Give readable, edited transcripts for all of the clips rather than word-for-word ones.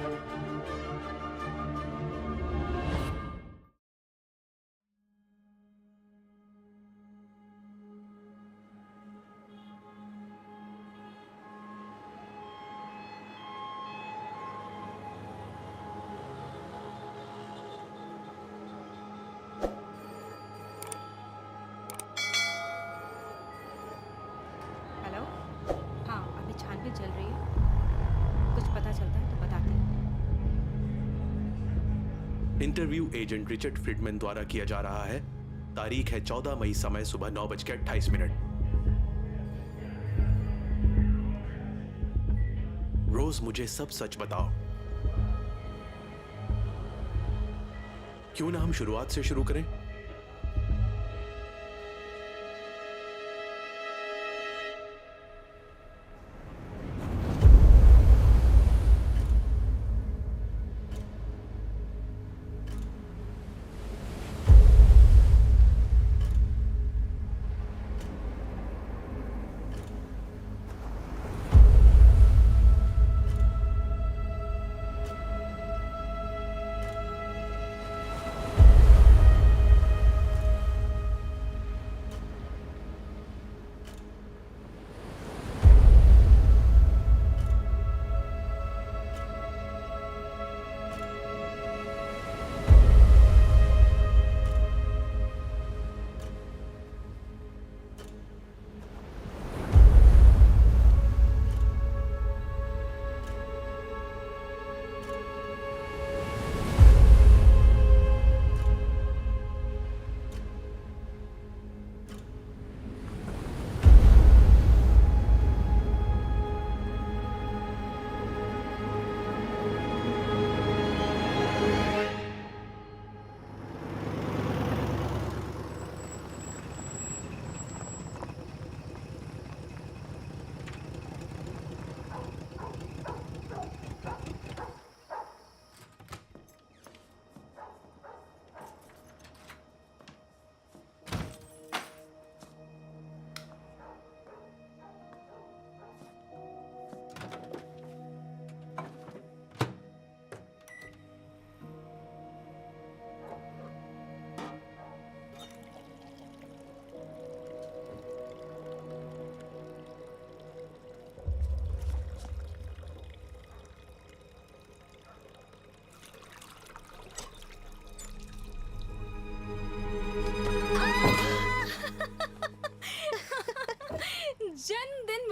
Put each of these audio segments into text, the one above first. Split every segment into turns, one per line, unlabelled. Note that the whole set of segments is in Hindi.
हेलो। हाँ, अभी छानबीन चल रही है। कुछ पता चलता है तो बताते हैं।
इंटरव्यू एजेंट रिचर्ड फ्रिडमैन द्वारा किया जा रहा है। तारीख है 14 मई, समय सुबह 9:28। रोज, मुझे सब सच बताओ। क्यों ना हम शुरुआत से शुरू करें?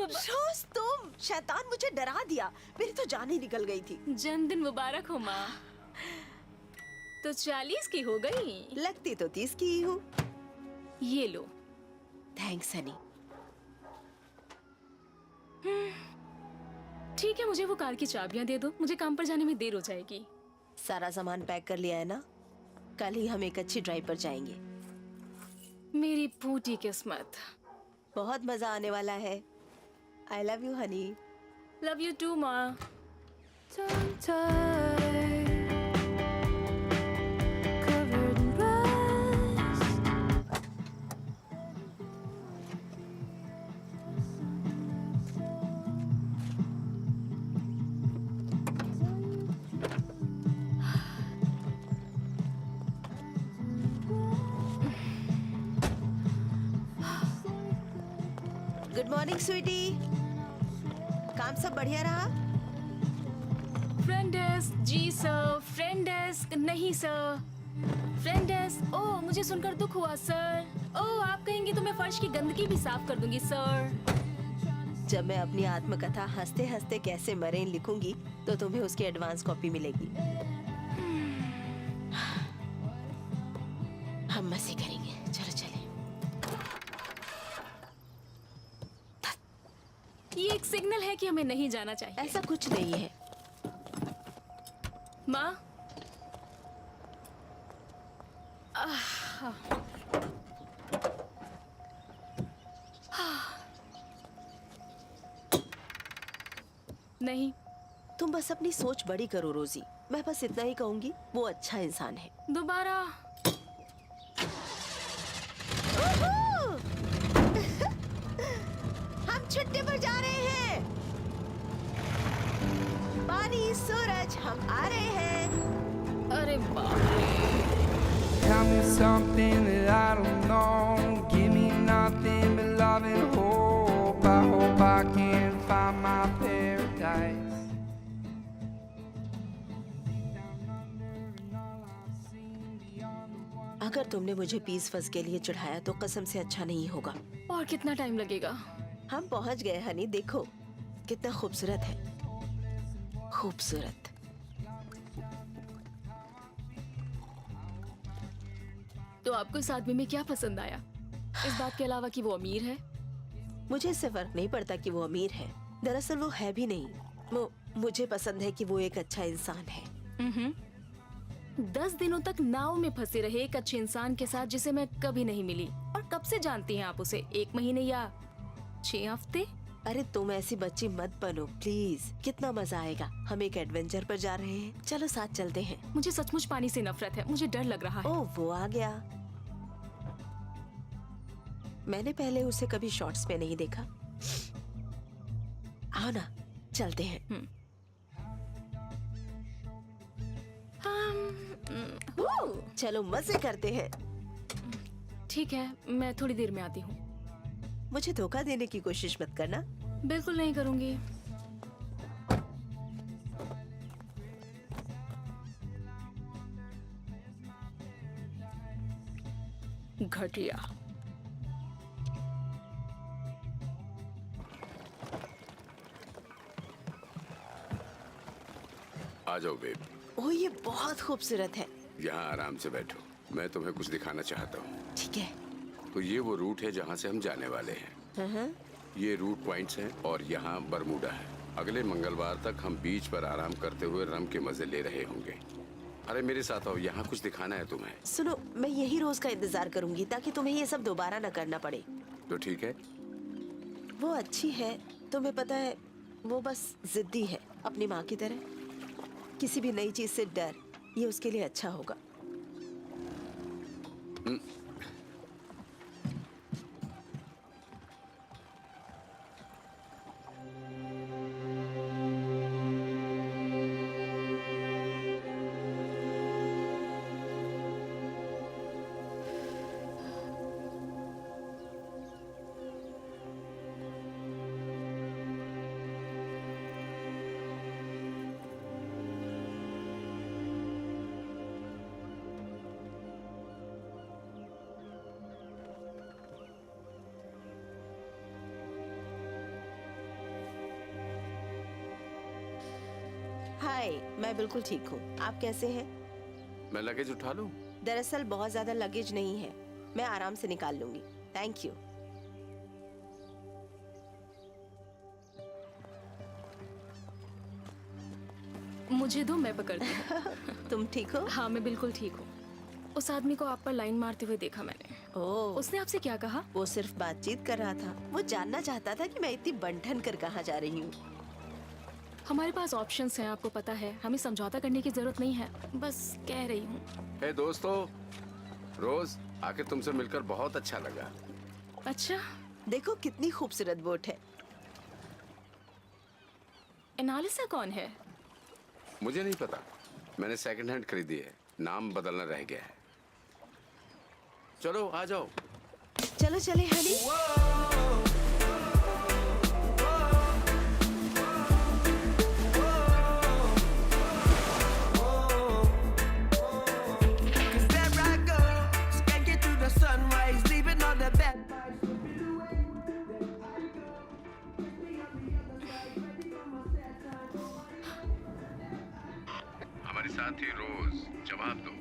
रोज तुम शैतान, मुझे डरा दिया। मेरी तो जान ही निकल गई थी।
जन्मदिन मुबारक हो माँ। तो 40 की हो गई।
लगती तो 30 की ही हूँ।
ये लो।
थैंक्स हनी।
ठीक है, मुझे वो कार की चाबियां दे दो, मुझे काम पर जाने में देर हो जाएगी।
सारा सामान पैक कर लिया है ना? कल ही हम एक अच्छी ड्राइव पर जाएंगे।
मेरी फूटी किस्मत।
बहुत मजा आने वाला है। I love you honey.
Love you too माँ।
Good morning sweetie. काम सब बढ़िया रहा?
फ्रेंड डेस्क जी सर। फ्रेंड डेस्क नहीं सर। Front desk. ओह, मुझे सुनकर दुख हुआ सर। ओह, आप कहेंगे तो मैं फर्श की गंदगी भी साफ कर दूंगी सर।
जब मैं अपनी आत्मकथा हंसते हंसते कैसे मरे लिखूंगी तो तुम्हें उसकी एडवांस कॉपी मिलेगी। हम मस्ती करेंगे। चलो चलें।
ये एक सिग्नल है कि हमें नहीं जाना चाहिए।
ऐसा कुछ नहीं है।
माँ। नहीं।
तुम बस अपनी सोच बड़ी करो रोजी। मैं बस इतना ही कहूंगी, वो अच्छा इंसान है।
दोबारा।
हम छुट्टी पर जा रहे हैं। हनी, सूरज, हम आ रहे हैं।
अरे बाप रे।
Tell me something that I don't know. Give me nothing but love and hope. I hope I can find my paradise.
अगर तुमने मुझे पीस फस के लिए चढ़ाया तो कसम से अच्छा नहीं होगा।
और कितना टाइम लगेगा?
हम पहुंच गए हनी, देखो कितना खूबसूरत है, खूबसूरत।
तो आपको इस आदमी में क्या पसंद आया? इस बात के अलावा कि वो अमीर है?
मुझे इससे फर्क नहीं पड़ता कि वो अमीर है। दरअसल वो है भी नहीं। मुझे पसंद है कि वो एक अच्छा इंसान है।
10 दिनों तक नाव में फंसे रहे एक अच्छे इंसान के साथ जिसे मैं कभी नहीं मिली। और कब से जानती हैं आप उसे? 1 महीने या 6 हफ्ते?
अरे तुम ऐसी बच्ची मत बनो प्लीज। कितना मजा आएगा। हम एक एडवेंचर पर जा रहे हैं, चलो साथ चलते हैं।
मुझे सचमुच पानी से नफरत है, मुझे डर लग रहा है।
ओह वो आ गया। मैंने पहले उसे कभी शॉर्ट्स में नहीं देखा। आओ ना चलते हैं। चलो मजे करते हैं।
ठीक है, मैं थोड़ी देर में आती हूँ।
मुझे धोखा देने की कोशिश मत करना।
बिल्कुल नहीं करूंगी। घटिया।
आ जाओ बेब,
ओह ये बहुत खूबसूरत है।
यहाँ आराम से बैठो, मैं तुम्हें कुछ दिखाना चाहता हूँ।
ठीक है।
तो ये वो रूट है जहाँ से हम जाने वाले हैं। ये रूट पॉइंट्स हैं और यहाँ बरमूडा है। अगले मंगलवार तक हम बीच पर आराम करते हुए रम के मजे ले रहे होंगे। अरे मेरे साथ आओ, यहाँ कुछ दिखाना है तुम्हें।
सुनो, मैं यही रोज का इंतजार करूंगी ताकि तुम्हें ये सब दोबारा न करना पड़े।
तो ठीक है।
वो अच्छी है, तुम्हें पता है, वो बस जिद्दी है, अपनी माँ की तरह। किसी भी नई चीज से डर, ये उसके लिए अच्छा होगा। हाय, मैं बिल्कुल ठीक हूँ। आप कैसे हैं?
मैं लगेज उठा लूं?
दरअसल बहुत ज्यादा लगेज नहीं है, मैं आराम से निकाल लूंगी। Thank you.
मुझे दो, मैं पकड़ती हूँ।
तुम ठीक हो?
हाँ मैं बिल्कुल ठीक हूँ। उस आदमी को आप पर लाइन मारते हुए देखा मैंने।
ओह,
उसने आपसे क्या कहा?
वो सिर्फ बातचीत कर रहा था। वो जानना चाहता था कि मैं इतनी बंठन कर कहाँ जा रही हूँ।
हमारे पास ऑप्शंस हैं, आपको पता है। हमें समझौता करने की जरूरत नहीं है, बस कह रही हूँ।
हे दोस्तों, रोज आके तुमसे मिलकर बहुत अच्छा लगा।
अच्छा,
देखो कितनी खूबसूरत बोट है।
एनालिसा कौन है?
मुझे नहीं पता, मैंने सेकंड हैंड खरीदी है, नाम बदलना रह गया है। चलो आ जाओ।
चलो चले हनी।
हमारे साथी रोज, जवाब दो।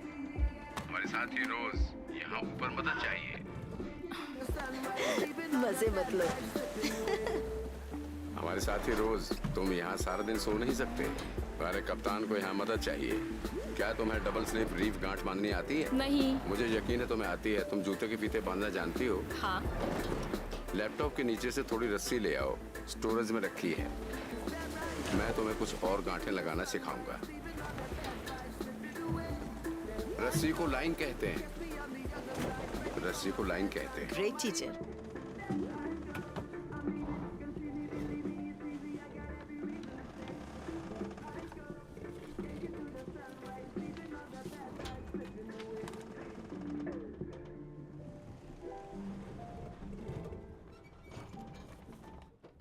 हमारे साथी रोज, यहाँ ऊपर मदद चाहिए।
मजे मत लो।
हमारे साथी रोज, तुम यहाँ सारा दिन सो नहीं सकते। हमारे कप्तान को यहाँ मदद चाहिए। क्या तुम्हें डबल स्लिप रीफ गांठ बांधनी आती है?
नहीं।
मुझे यकीन है तुम्हें आती है। तुम जूते के फीते बांधना जानती हो?
हाँ।
लैपटॉप के नीचे से थोड़ी रस्सी ले आओ, स्टोरेज में रखी है। मैं तुम्हें कुछ और गांठें लगाना सिखाऊंगा। रस्सी को लाइन कहते हैं। रस्सी को लाइन कहते हैं।
Great teacher.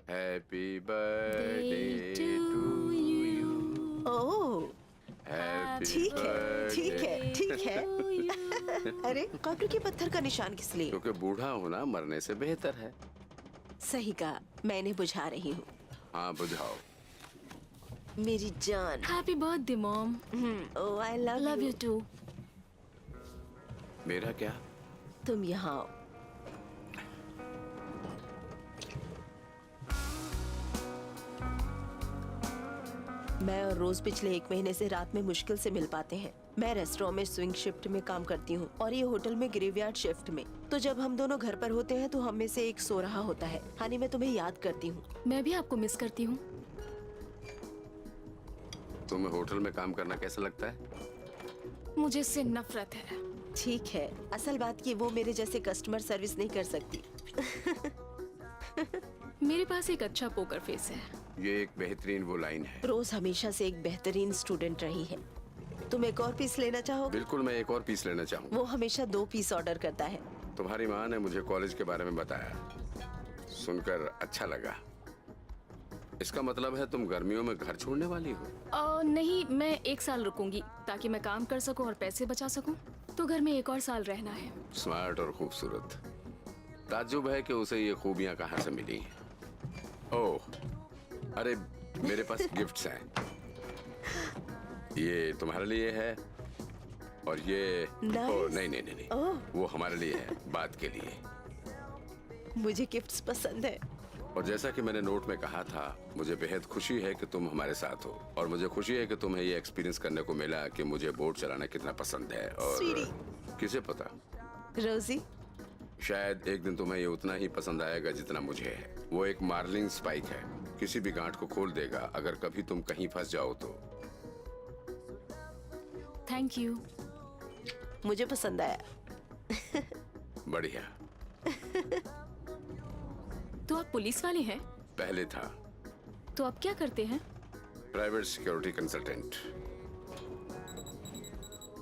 Happy birthday to you,
oh
happy
ठीक है ठीक है। अरे कब्र के पत्थर का निशान किस लिए?
क्योंकि बूढ़ा होना मरने से बेहतर है।
सही कहा, मैं इन्हें बुझा रही हूँ।
हाँ बुझाओ।
मेरी जान।
Happy birthday mom.
Oh I
love
love
you
you.
Too.
मेरा क्या?
तुम यहाँ आओ। मैं और रोज पिछले 1 महीने से रात में मुश्किल से मिल पाते हैं। मैं रेस्टोरेंट में स्विंग शिफ्ट में काम करती हूँ और ये होटल में ग्रेवयार्ड शिफ्ट में। तो जब हम दोनों घर पर होते हैं तो हम में से एक सो रहा होता है। हानी मैं तुम्हें याद करती हूँ।
मैं भी आपको मिस करती हूँ।
तुम्हें होटल में काम करना कैसा लगता है?
मुझे इससे नफरत है।
ठीक है, असल बात ये वो मेरे जैसे कस्टमर सर्विस नहीं कर सकती।
मेरे पास एक अच्छा पोकर फेस है।
ये एक बेहतरीन वो लाइन है।
रोज हमेशा से एक बेहतरीन स्टूडेंट रही है। तुम एक और पीस लेना चाहोगे?
बिल्कुल, मैं एक और पीस लेना चाहूँ।
वो हमेशा 2 पीस ऑर्डर करता है।
तुम्हारी माँ ने मुझे कॉलेज के बारे में बताया, सुनकर अच्छा लगा। इसका मतलब है तुम गर्मियों में घर छोड़ने वाली हो?
नहीं, मैं 1 साल रुकूंगी ताकि मैं काम कर सकूं और पैसे बचा सकूं। तो घर में 1 और साल रहना है।
स्मार्ट और खूबसूरत। ताज्जुब है कि उसे ये खूबियां कहाँ से मिली। ओह, अरे मेरे पास गिफ्ट्स हैं। ये तुम्हारे लिए है और ये
Nice.
ओह नहीं नहीं नहीं, नहीं।
ओह।
वो हमारे लिए है, बात के लिए।
मुझे गिफ्ट्स पसंद है।
और जैसा कि मैंने नोट में कहा था, मुझे बेहद खुशी है कि तुम हमारे साथ हो और मुझे खुशी है कि तुम्हें ये एक्सपीरियंस करने को मिला कि मुझे बोट चलाना कितना पसंद है। और
Sweetie.
किसे पता,
रोजी,
शायद एक दिन तुम्हें ये उतना ही पसंद आएगा जितना मुझे है। वो एक मार्लिंग स्पाइक है, किसी भी गांठ को खोल देगा अगर कभी तुम कहीं फंस जाओ तो।
Thank you.
मुझे पसंद आया।
बढ़िया।
तो आप पुलिस वाले हैं?
पहले था।
तो आप क्या करते हैं?
Private security consultant.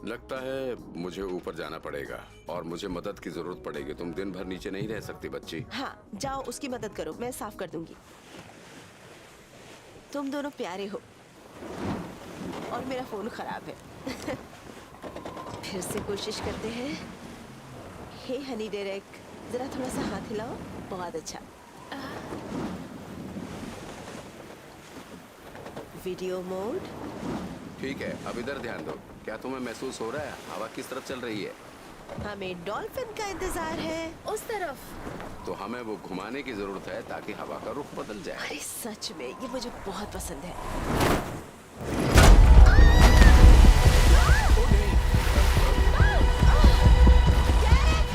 लगता है मुझे ऊपर जाना पड़ेगा और मुझे मदद की जरूरत पड़ेगी। तुम दिन भर नीचे नहीं रह सकती बच्ची।
हाँ, जाओ उसकी मदद करो, मैं साफ कर दूंगी। तुम दोनों प्यारे हो और मेरा फोन खराब है। फिर से कोशिश करते हैं। हे हनी डेरेक, जरा थोड़ा सा हाथ हिलाओ। बहुत अच्छा। Video mode.
ठीक है, अब इधर ध्यान दो। क्या तुम्हें महसूस हो रहा है हवा किस तरफ चल रही है?
हमें डॉल्फिन का इंतजार है।
उस तरफ।
तो हमें वो घुमाने की जरूरत है ताकि हवा का रुख बदल जाए।
अरे सच में ये मुझे बहुत पसंद है।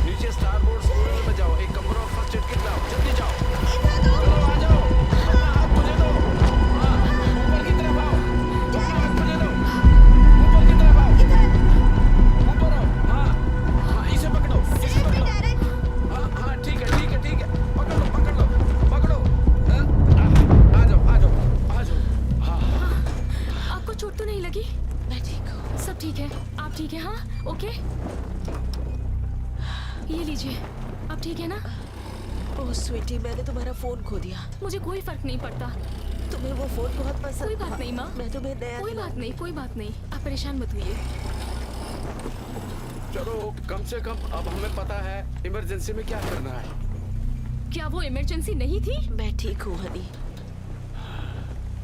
नीचे स्टारबोर्ड स्कूल में जाओ, एक कमरा फर्स्ट एड किट लाओ, जल्दी जाओ। चलो आ जाओ। अपना हाथ मुझे दो। हाँ, ऊपर की तरफ आओ। अपना हाथ मुझे दो। ऊपर की तरफ आओ। ऊपर आओ। हाँ, हाँ, इसे पकड़ो, इसे पकड़ो। हाँ, हाँ, ठीक है, ठीक है, ठीक है। पकड़ लो, पकड़ लो, पकड़ो। हाँ, आ जाओ, आ जाओ, आ जाओ। हाँ,
आपको चोट तो नहीं लगी?
मैं ठीक हूँ।
सब ठीक है? आप ठीक है? हाँ, ओके। ये लीजिए, आप ठीक है ना?
ओह स्वीटी, मैंने तुम्हारा फोन खो दिया।
मुझे कोई फर्क नहीं पड़ता।
तुम्हें वो फोन बहुत पसंद
कोई बात
था।
नहीं माँ।
मैं तुम्हें नया
कोई
दिलाऊंगी।
बात नहीं, कोई बात नहीं। आप परेशान मत होइए।
चलो कम से कम अब हमें पता है इमरजेंसी में क्या करना है।
क्या वो इमरजेंसी नहीं थी?
मैं ठीक हूँ हनी।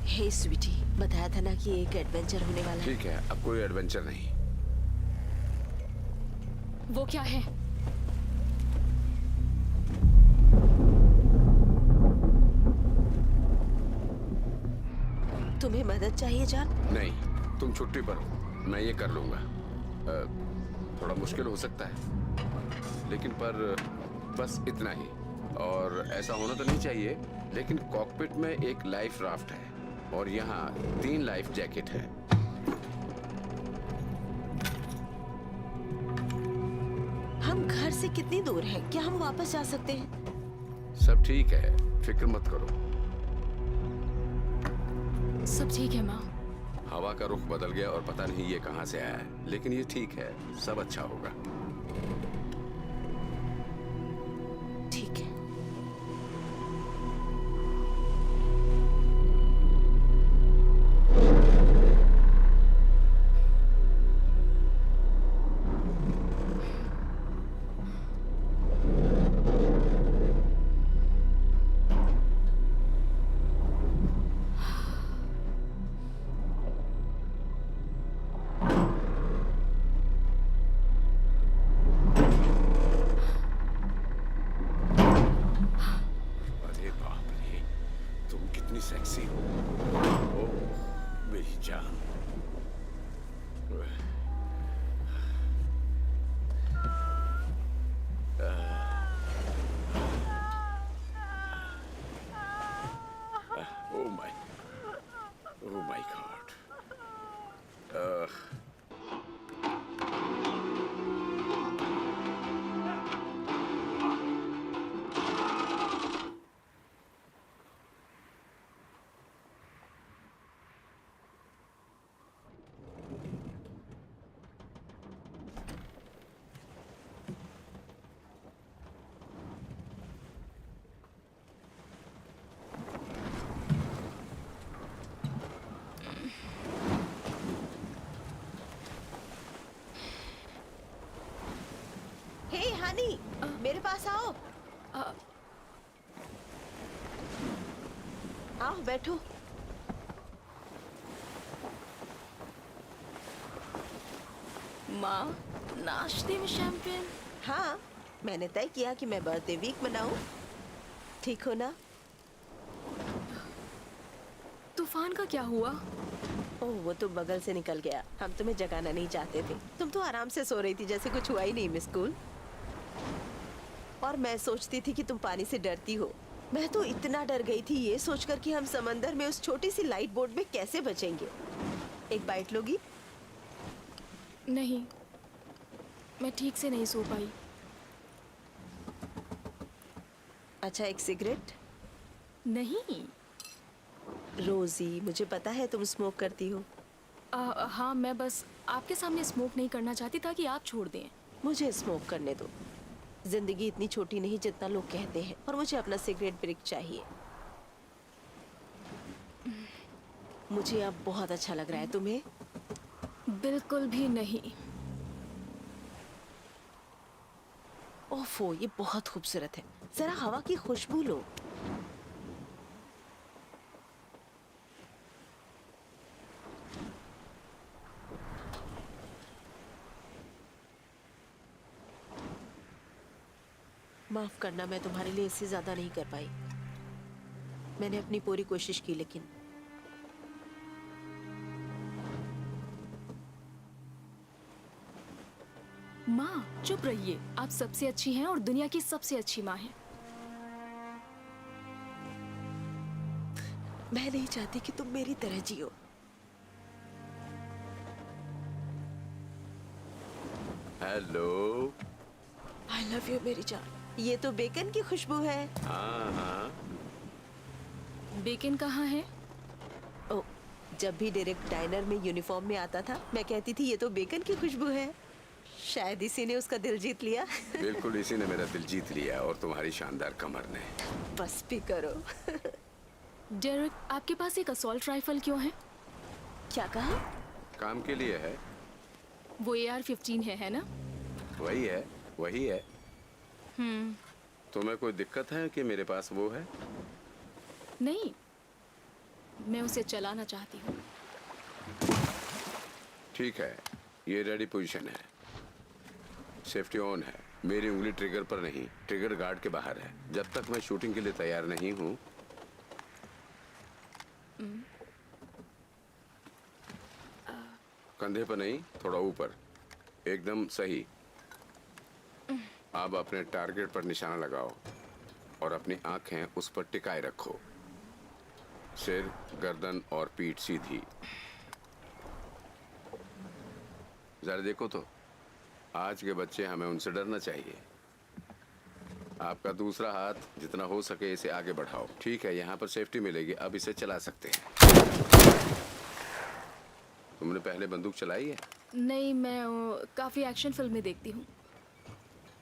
हे स्वीटी, बताया था ना कि एक एडवेंचर होने वाला है।
ठीक है, अब कोई एडवेंचर नहीं।
वो क्या है?
तुम्हें मदद चाहिए जान?
नहीं, तुम छुट्टी पर हो, मैं ये कर लूंगा। थोड़ा मुश्किल हो सकता है, लेकिन पर बस इतना ही। और ऐसा होना तो नहीं चाहिए, लेकिन कॉकपिट में एक लाइफ राफ्ट है और यहाँ 3 लाइफ जैकेट है।
हम घर से कितनी दूर हैं? क्या हम वापस जा सकते हैं?
सब ठीक है, फिक्र मत करो।
सब ठीक है माँ।
हवा का रुख बदल गया और पता नहीं ये कहाँ से आया है, लेकिन ये ठीक है, सब अच्छा होगा।
ठीक है।
Oh my God.
हे हनी, मेरे पास आओ। आओ बैठो।
माँ, नाश्ते में शैंपेन?
हाँ, मैंने तय किया कि मैं बर्थडे वीक मनाऊं। ठीक हो ना?
तूफान का क्या हुआ?
ओह, वो तो बगल से निकल गया। हम तुम्हें जगाना नहीं चाहते थे। तुम तो आराम से सो रही थी, जैसे कुछ हुआ ही नहीं मिस कूल। और मैं सोचती थी कि तुम पानी से डरती हो। मैं तो इतना डर गई थी ये सोचकर कि हम समंदर में उस छोटी सी लाइट बोट में कैसे बचेंगे। एक बाइट लोगी?
नहीं, मैं ठीक से नहीं सो पाई।
अच्छा, एक सिगरेट?
नहीं।
रोजी, मुझे पता है तुम स्मोक करती हो।
हाँ, मैं बस आपके सामने स्मोक नहीं करना चाहती ताकि आप छोड़ दें।
मुझे स्मोक करने दो। जिंदगी इतनी छोटी नहीं जितना लोग कहते हैं, और मुझे अपना सिगरेट ब्रेक चाहिए। मुझे अब बहुत अच्छा लग रहा है। तुम्हें?
बिल्कुल भी नहीं।
ओफो, ये बहुत खूबसूरत है। जरा हवा की खुशबू लो। माफ करना, मैं तुम्हारे लिए इससे ज्यादा नहीं कर पाई। मैंने अपनी पूरी कोशिश की, लेकिन
माँ, चुप रहिए। आप सबसे अच्छी हैं और दुनिया की सबसे अच्छी माँ हैं।
मैं नहीं चाहती कि तुम मेरी तरह जियो।
हेलो।
आई लव यू मेरी जान। ये तो बेकन की खुशबू है।
हाँ हाँ।
बेकन कहाँ है?
ओ, जब भी डायरेक्ट डाइनर में यूनिफॉर्म में आता था, मैं कहती थी ये तो बेकन की खुशबू है। शायद इसी ने उसका दिल जीत लिया।
बिल्कुल इसी ने मेरा दिल जीत लिया, और तुम्हारी शानदार कमर ने।
बस भी करो।
डेरेक, आपके पास एक असॉल्ट राइफल क्यों है?
क्या कहा?
काम के लिए है।
वो AR-15 है ना?
वही है, वही है। तुम्हें कोई दिक्कत है कि मेरे पास वो है?
नहीं, मैं उसे चलाना चाहती हूँ।
ठीक है, ये रेडी पोजीशन है। सेफ्टी ऑन है। मेरी उंगली ट्रिगर पर नहीं, ट्रिगर गार्ड के बाहर है। जब तक मैं शूटिंग के लिए तैयार नहीं हूँ। कंधे पर नहीं, थोड़ा ऊपर, एकदम सही। अब अपने टारगेट पर निशाना लगाओ और अपनी आंखें उस पर टिकाए रखो। सिर, गर्दन और पीठ सीधी। जरा देखो तो, आज के बच्चे, हमें उनसे डरना चाहिए। आपका दूसरा हाथ जितना हो सके इसे आगे बढ़ाओ। ठीक है, यहाँ पर सेफ्टी मिलेगी। अब इसे चला सकते हैं। तुमने पहले बंदूक चलाई है?
नहीं, मैं काफी एक्शन फिल्में देखती हूँ।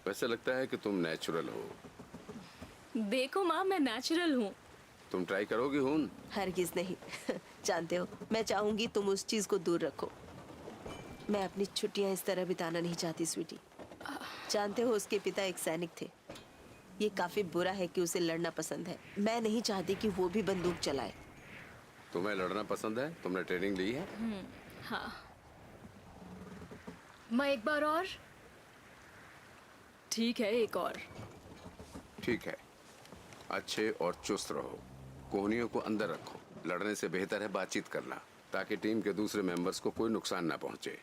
वैसे लगता है कि तुम नेचुरल हो।
देखो माँ, मैं नेचुरल हूँ।
तुम ट्राई करोगी हून?
हरगिज नहीं। जानते हो, मैं चाहूंगी तुम उस चीज को दूर रखो। मैं अपनी छुट्टियां इस तरह बिताना नहीं चाहती स्वीटी। जानते हो, उसके पिता एक सैनिक थे। ये काफी बुरा है कि उसे लड़ना पसंद है। मैं नहीं चाहती कि वो भी बंदूक चलाए।
तुम्हें लड़ना पसंद है? तुमने ट्रेनिंग ली है?
हाँ। मैं एक बार और? ठीक है, एक और।
ठीक है, अच्छे और चुस्त रहो। कोहनियों को अंदर रखो। लड़ने से बेहतर है बातचीत करना, ताकि टीम के दूसरे मेंबर्स को कोई नुकसान ना पहुंचे।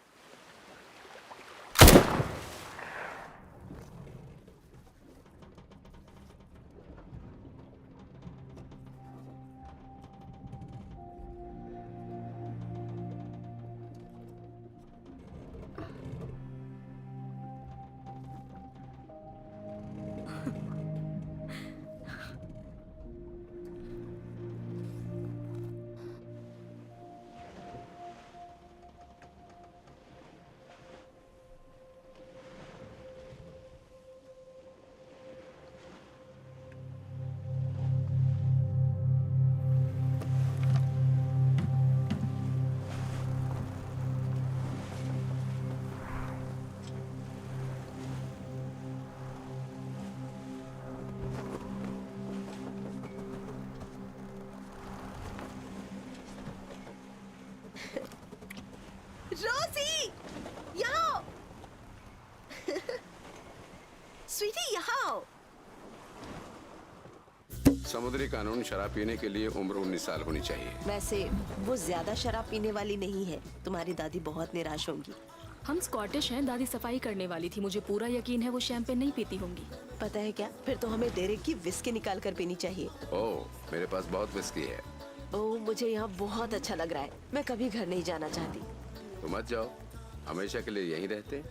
रोजी, यहाँ आओ। स्वीटी, यहाँ आओ।
समुद्री कानून शराब पीने के लिए उम्र 19 साल होनी चाहिए।
वैसे वो ज्यादा शराब पीने वाली नहीं है। तुम्हारी दादी बहुत निराश होंगी।
हम स्कॉटिश हैं, दादी सफाई करने वाली थी। मुझे पूरा यकीन है वो शैंपेन नहीं पीती होंगी।
पता है क्या, फिर तो हमें डेरेक की विस्की निकाल कर पीनी चाहिए।
ओह, मेरे पास बहुत विस्की है।
ओह, मुझे यहाँ बहुत अच्छा लग रहा है। मैं कभी घर नहीं जाना चाहती।
तो मत जाओ, हमेशा के लिए यहीं रहते हैं।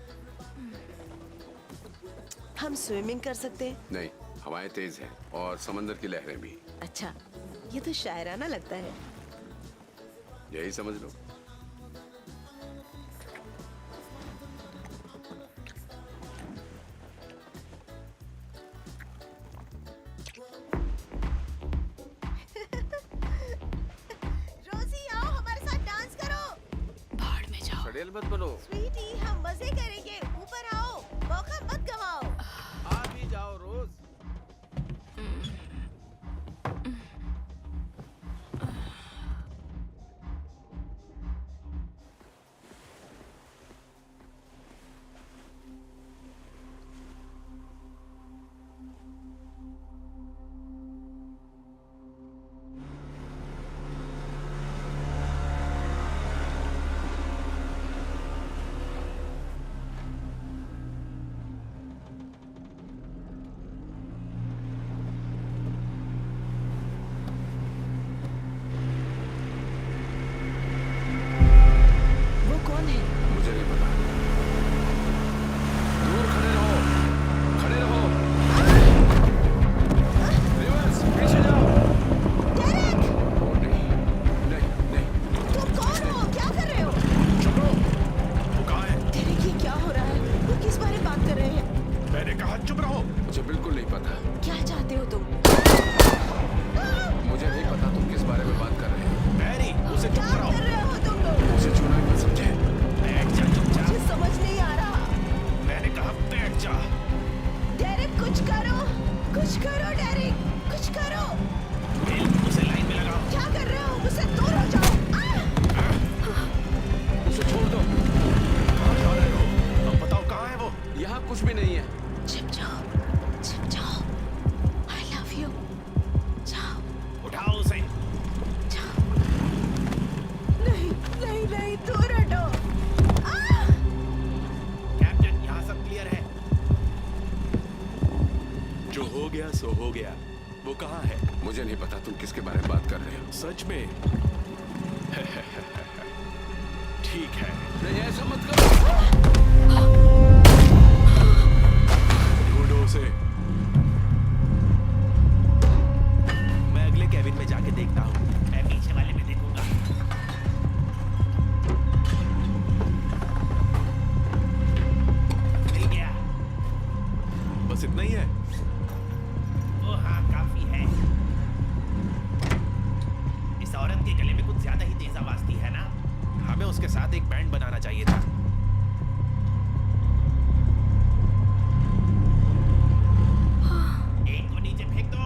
हम स्विमिंग कर सकते हैं?
नहीं, हवाएं तेज हैं और समंदर की लहरें भी।
अच्छा, ये तो शायराना लगता है।
यही समझ लो।
रोजी, आओ हमारे साथ डांस करो।
भाड़ में जाओ।
सड़ेल मत बनो।
स्वीटी, हम मजे करेंगे। ऊपर आओ, मौका मत गवाओ।
आ भी जाओ रोज।
वो कौन है?
मुझे नहीं पता। दूर खड़े रहो, खड़े रहो। रिवर्स, पीछे जाओ। ओ, नहीं, नहीं, नहीं।
तुम कौन हो? क्या कर रहे हो?
चुप रहो। वो कहाँ है?
डेरेक, ये क्या हो रहा है? वो किस बारे में बात कर रहे हैं?
मैंने कहा चुप रहो।
मुझे बिल्कुल नहीं पता।
क्या चाहते हो तुम?
मुझे नहीं पता तुम किस बारे में बात कर रहे हो।
मैरी, उसे चुप
क्या
कराओ।
कर रहे हो तुम लोग?
मुझे छूना मत समझे।
बैठ जा चुपचाप।
मुझे समझ नहीं आ रहा।
मैंने कहा बैठ जा।
डेरेक, कुछ करो, कुछ करो डेरेक, कुछ करो।
बिल, उसे लाइन में लगाओ।
क्या कर रहे हो? मुझसे दूर हो जाओ।
उसे छोड़ दो।
कहाँ जा रहे हो? अब बताओ कहाँ है वो?
यहाँ कुछ भी नहीं है।
छिप जाओ, छिप जाओ। I love you। जाओ,
उठाओ उसे।
जाओ। नहीं, नहीं, नहीं, दूर हटो।
कैप्टन, यहाँ सब क्लियर है। जो हो गया सो हो गया। वो कहाँ है?
मुझे नहीं पता तुम किसके बारे में बात कर रहे हो।
सच में? ठीक है।
नहीं, ऐसा मत करो।
ढूंढो उसे। मैं अगले कैबिन में जाके देखता हूँ। मैं पीछे वाले में देखूंगा। मिल गया। बस इतना ही है? ओ हाँ, काफी है। इस औरत के गले में कुछ ज्यादा ही तेज आवाज थी, है ना? हमें उसके साथ एक बैंड बनाना चाहिए था। एक को नीचे फेंक दो।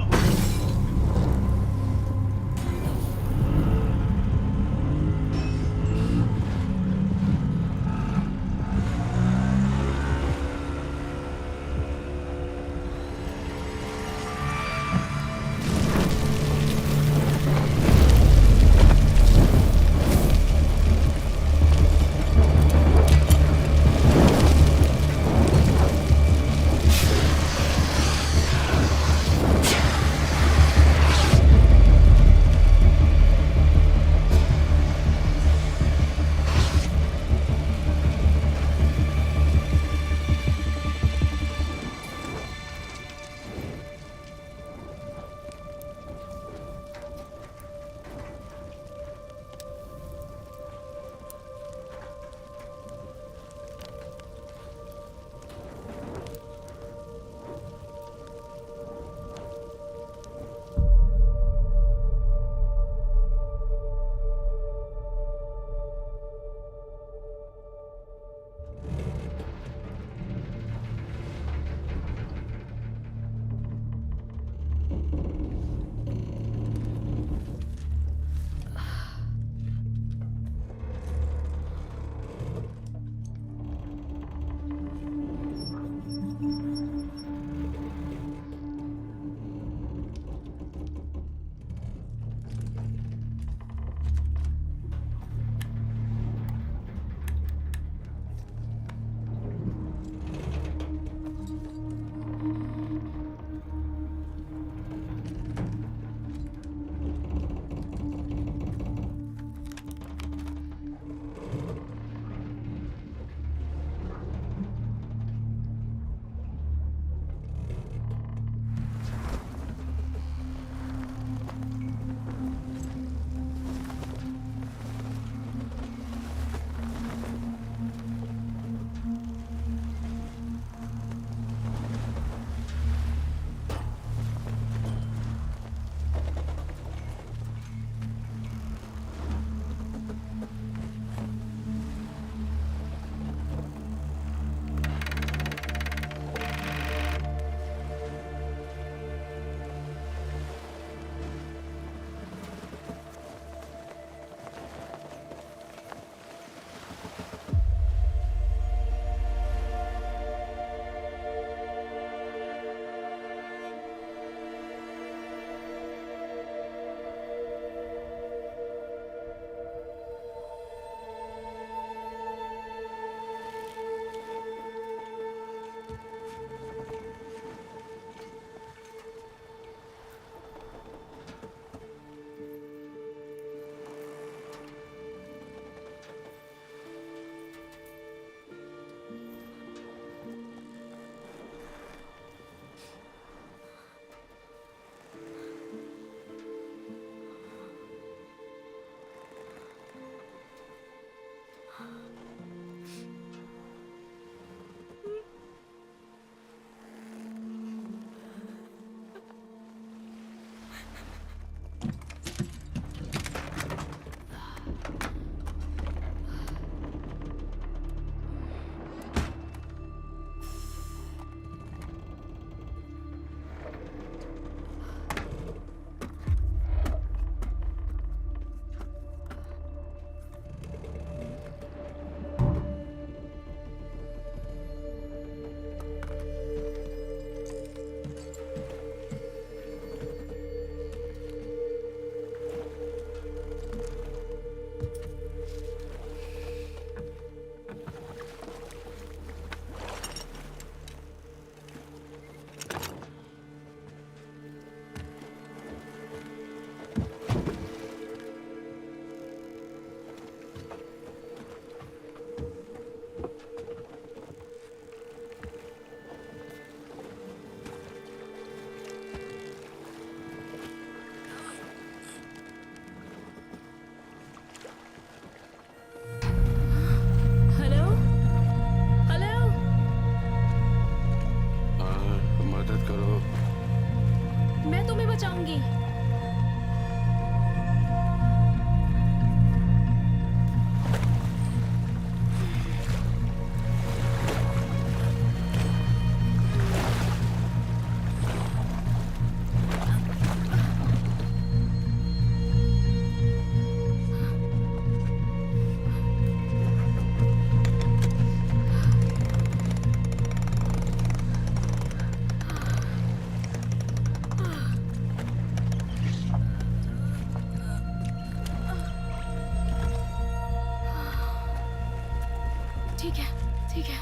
ठीक है, ठीक है।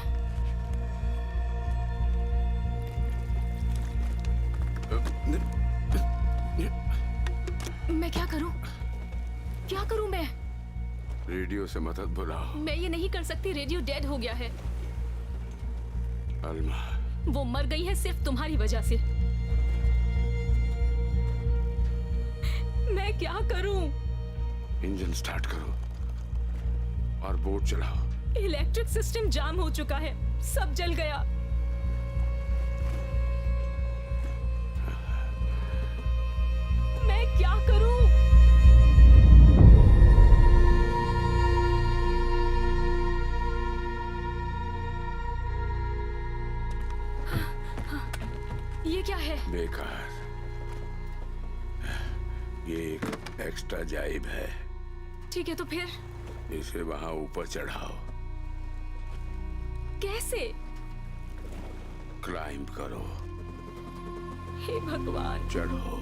मैं क्या करूं? क्या करूं मैं?
रेडियो से मदद बुलाओ।
मैं ये नहीं कर सकती, रेडियो डेड हो गया है।
अल्मा,
वो मर गई है सिर्फ तुम्हारी वजह से। मैं क्या करूं?
इंजन स्टार्ट करो और बोट चलाओ।
इलेक्ट्रिक सिस्टम जाम हो चुका है, सब जल गया। मैं क्या करूं? ये क्या है?
बेकार। ये एक एक्स्ट्रा जाइब है।
ठीक है, तो फिर
इसे वहां ऊपर चढ़ाओ।
कैसे?
क्लाइंब करो,
हे भगवान।
चढ़ो।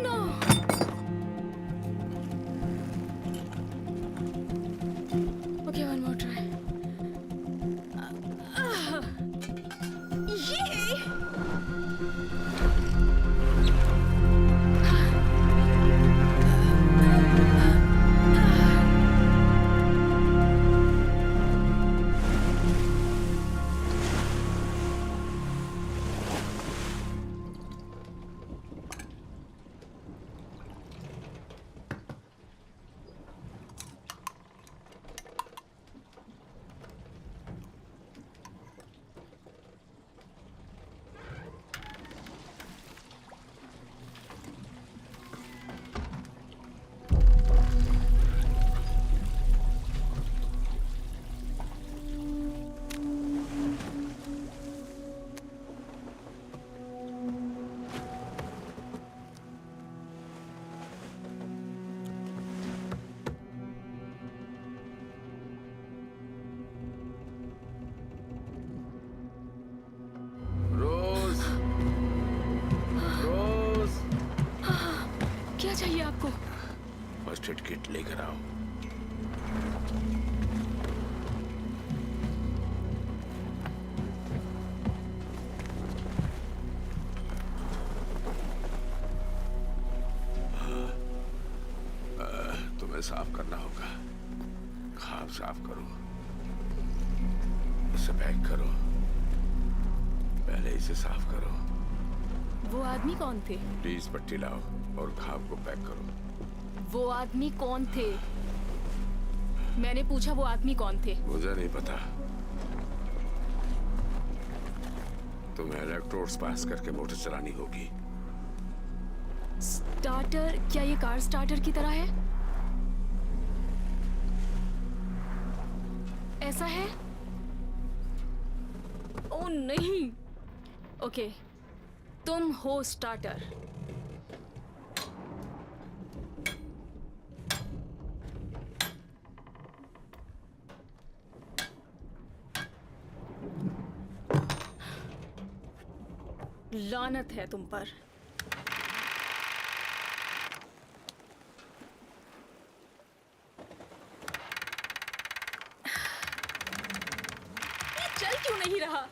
No. Okay, one more try. Yay!
रोज, रोज,
क्या चाहिए आपको?
फर्स्ट एड किट लेकर आओ। तुम्हें साफ करना होगा। खाब साफ करो, इसे पैक करो। पहले इसे साफ करो।
वो आदमी कौन थे?
प्लीज पट्टी लाओ और खाब को पैक करो।
वो आदमी कौन थे? मैंने पूछा वो आदमी कौन थे?
मुझे नहीं पता। तुम्हें इलेक्ट्रोड्स पास करके मोटर चलानी होगी।
स्टार्टर? क्या ये कार स्टार्टर की तरह है? ऐसा है? ओ नहीं। ओके, तुम हो स्टार्टर। लानत है तुम पर। ये चल क्यों नहीं रहा?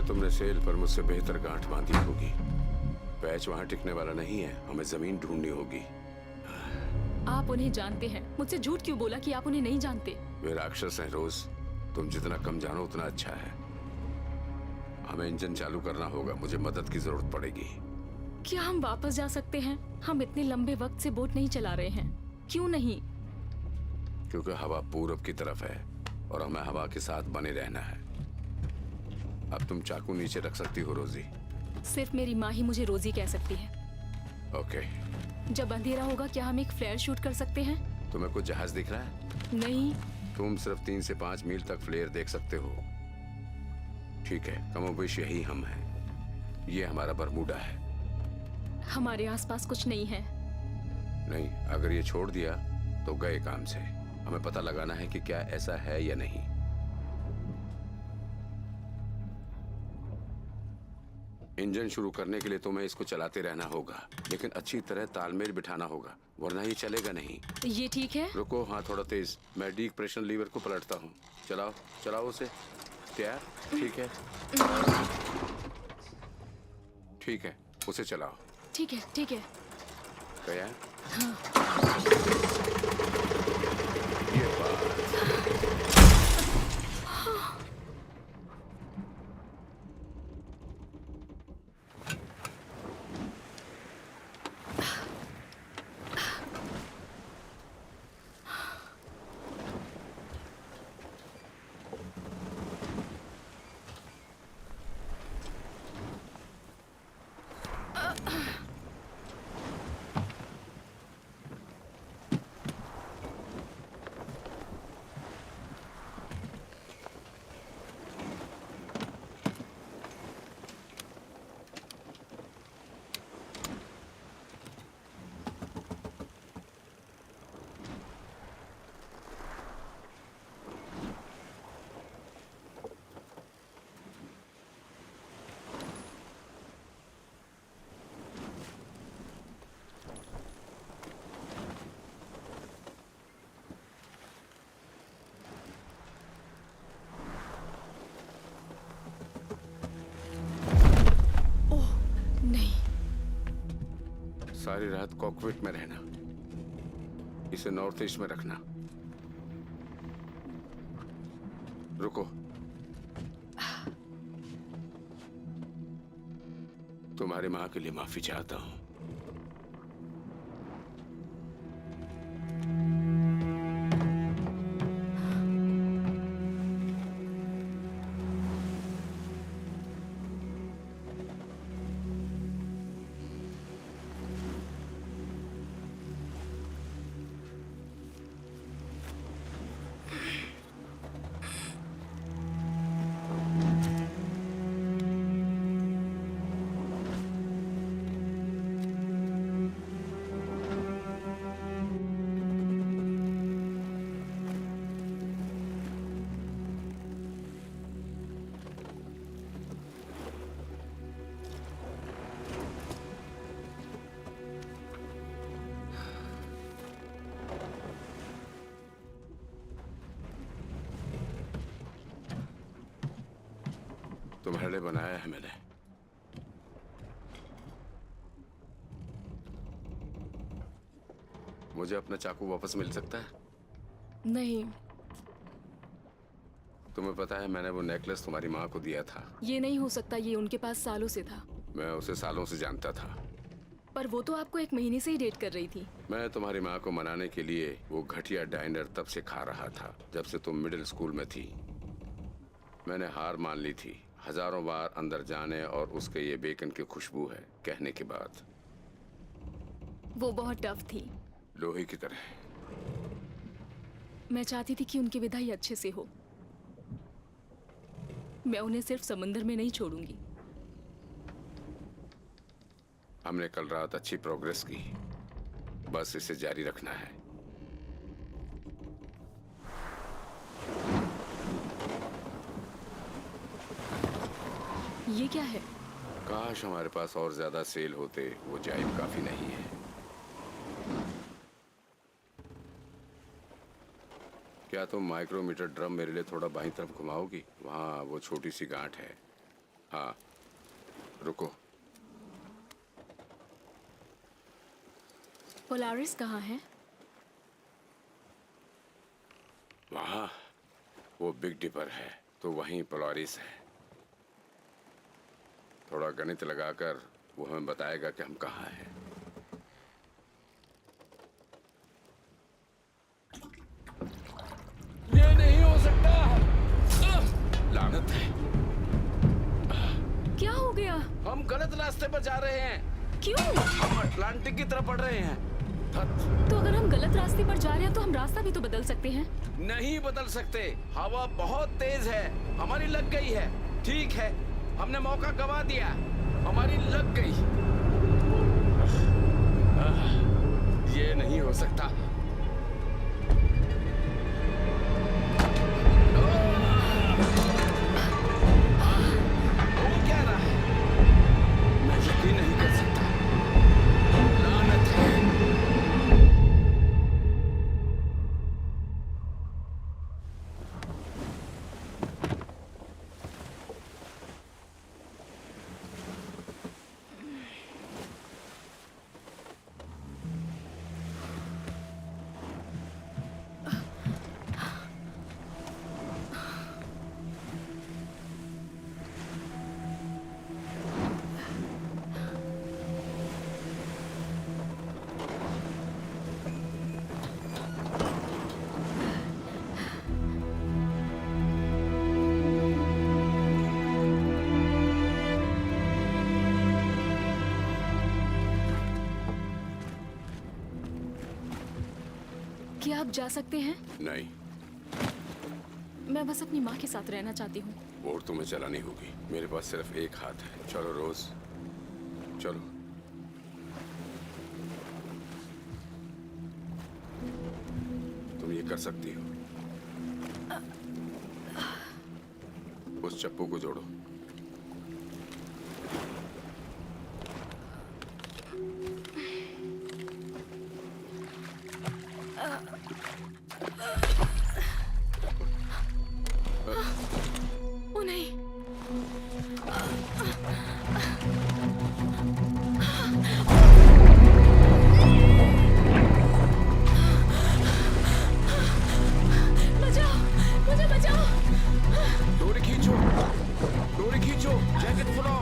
तुमने सेल पर मुझसे बेहतर गांठ बांधी होगी। पैच वहां टिकने वाला नहीं है, हमें जमीन ढूंढनी होगी।
आप उन्हें जानते हैं, मुझसे झूठ क्यों बोला कि आप उन्हें नहीं जानते?
वे राक्षस हैं रोज, तुम जितना कम जानो उतना अच्छा है। हमें इंजन चालू करना होगा, मुझे मदद की जरूरत पड़ेगी।
क्या हम वापस जा सकते हैं? हम इतने लंबे वक्त से बोट नहीं चला रहे हैं। क्यों नहीं?
क्योंकि हवा पूरब की तरफ है और हमें हवा के साथ बने रहना है। अब तुम चाकू नीचे रख सकती हो रोजी।
सिर्फ मेरी माँ ही मुझे रोजी कह सकती है।
ओके।
जब अंधेरा होगा क्या हम एक फ्लेयर शूट कर सकते हैं?
तुम्हें कुछ जहाज दिख रहा है?
नहीं।
तुम सिर्फ 3 से 5 मील तक फ्लेयर देख सकते हो। ठीक है, कमोबेश यही हम हैं। ये हमारा बरमूडा है।
हमारे आसपास कुछ नहीं है।
नहीं, अगर ये छोड़ दिया तो गए काम से। हमें पता लगाना है कि क्या ऐसा है या नहीं। इंजन शुरू करने के लिए तुम्हें इसको चलाते रहना होगा, लेकिन अच्छी तरह तालमेल बिठाना होगा, वरना ये चलेगा नहीं।
ये ठीक है?
रुको, हाँ थोड़ा तेज। मैं डीक प्रेशर लीवर को पलटता हूँ। चलाओ चलाओ उसे। तैयार? ठीक है, ठीक है, उसे चलाओ।
ठीक है, ठीक है।
तैयार? ये बात। सारी रात कॉकपिट में रहना। इसे नॉर्थ ईस्ट में रखना। रुको, तुम्हारी माँ के लिए माफी चाहता हूँ। तुम्हारे लिए बनाया है मैंने। मुझे अपना चाकू वापस मिल सकता है?
नहीं।
तुम्हें पता है मैंने वो नेकलेस तुम्हारी माँ को दिया था।
ये नहीं हो सकता, ये उनके पास सालों से था।
मैं उसे सालों से जानता था।
पर वो तो आपको 1 महीने से ही डेट कर रही थी।
मैं तुम्हारी माँ को मनाने के लिए वो घटिया डाइनर तब से खा रहा था जब से तुम मिडिल स्कूल में थी। मैंने हार मान ली थी हजारों बार अंदर जाने और उसके ये बेकन की खुशबू है कहने के बाद।
वो बहुत टफ थी,
लोहे की तरह।
मैं चाहती थी कि उनकी विदाई अच्छे से हो। मैं उन्हें सिर्फ समंदर में नहीं छोड़ूंगी।
हमने कल रात अच्छी प्रोग्रेस की, बस इसे जारी रखना है।
ये क्या है?
काश हमारे पास और ज्यादा सेल होते, वो जाइब काफी नहीं है। क्या तुम माइक्रोमीटर ड्रम मेरे लिए थोड़ा बाईं तरफ घुमाओगी? वहाँ वो छोटी सी गांठ है। हाँ, रुको।
पोलारिस कहाँ है?
वहाँ वो बिग डिपर है, तो वहीं पोलारिस है। थोड़ा गणित लगाकर वो हमें बताएगा कि हम कहाँ हैं। ये नहीं हो सकता। लानत है,
क्या हो गया?
हम गलत रास्ते पर जा रहे हैं।
क्यों?
हम अटलांटिक की तरफ बढ़ रहे हैं।
तो अगर हम गलत रास्ते पर जा रहे हैं तो हम रास्ता भी तो बदल सकते हैं।
नहीं बदल सकते, हवा बहुत तेज है। हमारी लग गई है। ठीक है, हमने मौका गवा दिया, हमारी लग गई। ये नहीं हो सकता। वो क्या रहा है? मैं यकीन नहीं कर सकता। लानत है।
क्या आप जा सकते हैं?
नहीं,
मैं बस अपनी माँ के साथ रहना चाहती हूँ।
बोट तुम्हें चलानी होगी। मेरे पास सिर्फ एक हाथ है। चलो रोज, चलो। तुम ये कर सकती हो। उस चप्पू को जोड़ो।
ओ नहीं। बचाओ, मुझे बचाओ।
डोरी खींचो, डोरी खींचो, जैकेट फुलाओ।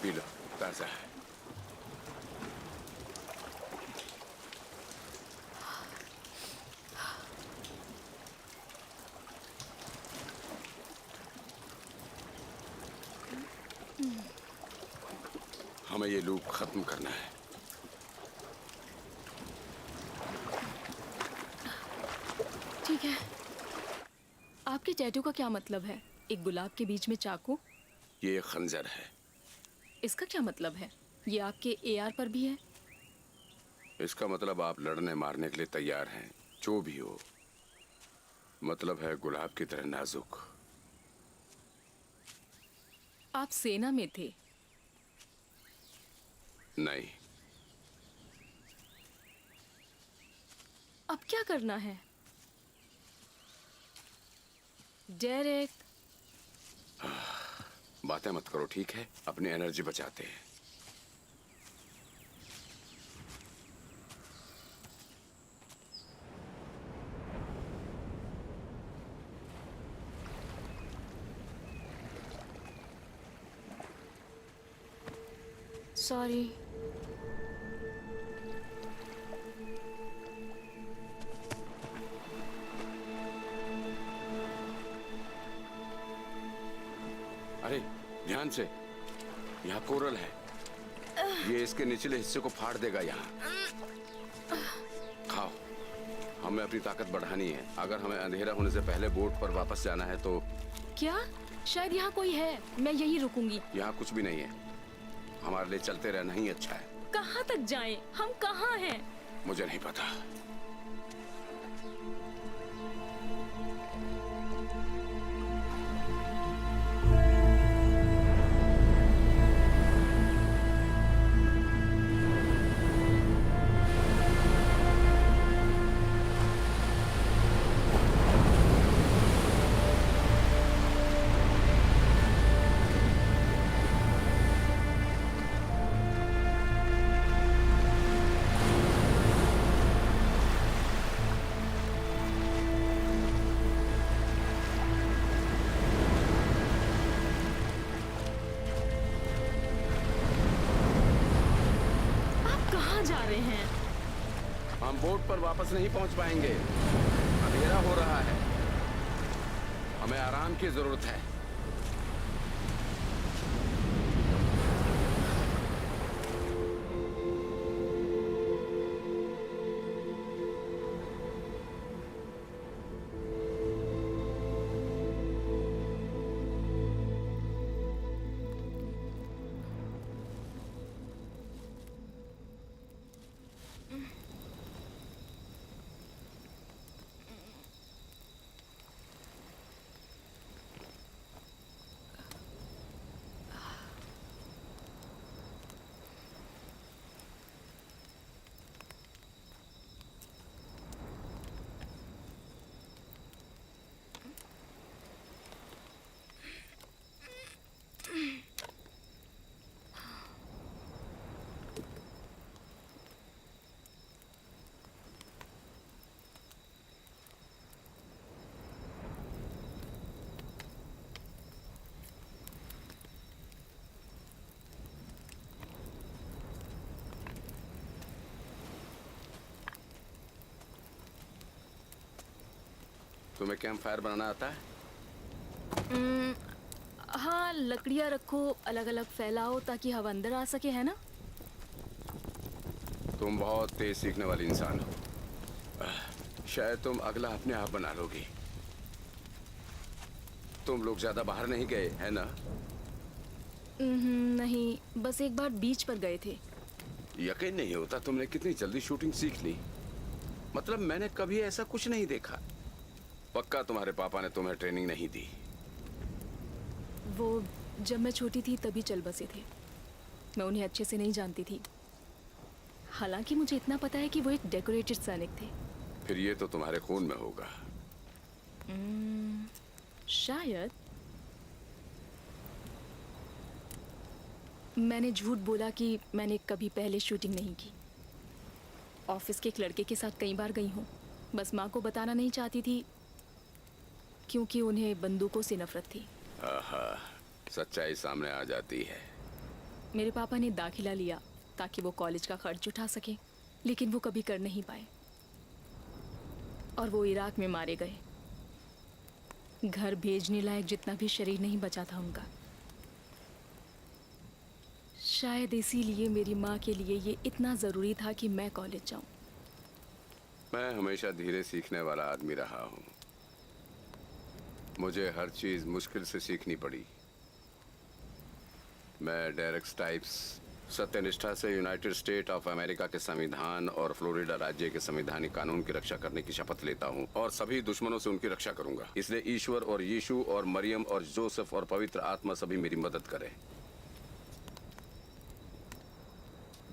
पी लो, ताजा है। हमें ये लूप खत्म करना है।
ठीक है। आपके टैटू का क्या मतलब है? एक गुलाब के बीच में चाकू?
ये खंजर है।
इसका क्या मतलब है? ये आपके AR पर भी है?
इसका मतलब आप लड़ने मारने के लिए तैयार हैं, जो भी हो। मतलब है गुलाब की तरह नाजुक।
आप सेना में थे?
नहीं।
अब क्या करना है? डेरेक,
बातें मत करो, ठीक है? अपनी एनर्जी बचाते हैं।
सॉरी।
अरे ध्यान से, यहाँ कोरल है। ये इसके निचले हिस्से को फाड़ देगा। यहाँ खाओ। हमें अपनी ताकत बढ़ानी है। अगर हमें अंधेरा होने से पहले बोट पर वापस जाना है तो।
क्या? शायद यहाँ कोई है। मैं यहीं रुकूंगी।
यहाँ कुछ भी नहीं है। हमारे लिए चलते रहना ही अच्छा है।
कहाँ तक जाएं? हम कहाँ हैं?
मुझे नहीं पता।
जा रहे हैं?
हम बोट पर वापस नहीं पहुंच पाएंगे। अंधेरा हो रहा है। हमें आराम की जरूरत है। तुम्हें कैंप फायर बनाना आता है?
हाँ, लकड़ियाँ रखो, अलग अलग फैलाओ ताकि हवा अंदर आ सके, है ना?
तुम बहुत तेज सीखने वाली इंसान हो। शायद तुम अगला अपने आप बना लोगी। तुम लोग ज्यादा बाहर नहीं गए, है ना?
नहीं, बस एक बार बीच पर गए थे।
यकीन नहीं होता तुमने कितनी जल्दी शूटिंग सीख ली। मतलब मैंने कभी ऐसा कुछ नहीं देखा। पक्का तुम्हारे पापा ने तुम्हें ट्रेनिंग नहीं दी।
वो जब मैं छोटी थी तभी चल बसे थे। मैं उन्हें अच्छे से नहीं जानती थी। हालांकि मुझे इतना पता है कि वो एक डेकोरेटेड सैनिक थे।
फिर ये तो तुम्हारे खून में होगा।
शायद। मैंने झूठ बोला कि मैंने कभी पहले शूटिंग नहीं की। ऑफिस के एक लड़के के साथ कई बार गई हूँ। बस माँ को बताना नहीं चाहती थी क्योंकि उन्हें बंदूकों से नफरत थी।
आहा, सच्चाई सामने आ जाती है।
मेरे पापा ने दाखिला लिया ताकि वो कॉलेज का खर्च उठा सके, लेकिन वो कभी कर नहीं पाए और वो इराक में मारे गए। घर भेजने लायक जितना भी शरीर नहीं बचा था उनका। शायद इसीलिए मेरी माँ के लिए ये इतना ज़रूरी था कि मैं कॉलेज जाऊँ।
मैं हमेशा धीरे सीखने वाला आदमी रहा हूँ। मुझे हर चीज़ मुश्किल से सीखनी पड़ी। मैं डेरेक स्टाइप्स सत्यनिष्ठा से यूनाइटेड स्टेट ऑफ अमेरिका के संविधान और फ्लोरिडा राज्य के संवैधानिक कानून की रक्षा करने की शपथ लेता हूँ और सभी दुश्मनों से उनकी रक्षा करूंगा। इसलिए ईश्वर और यीशु और मरियम और जोसेफ और पवित्र आत्मा सभी मेरी मदद करें।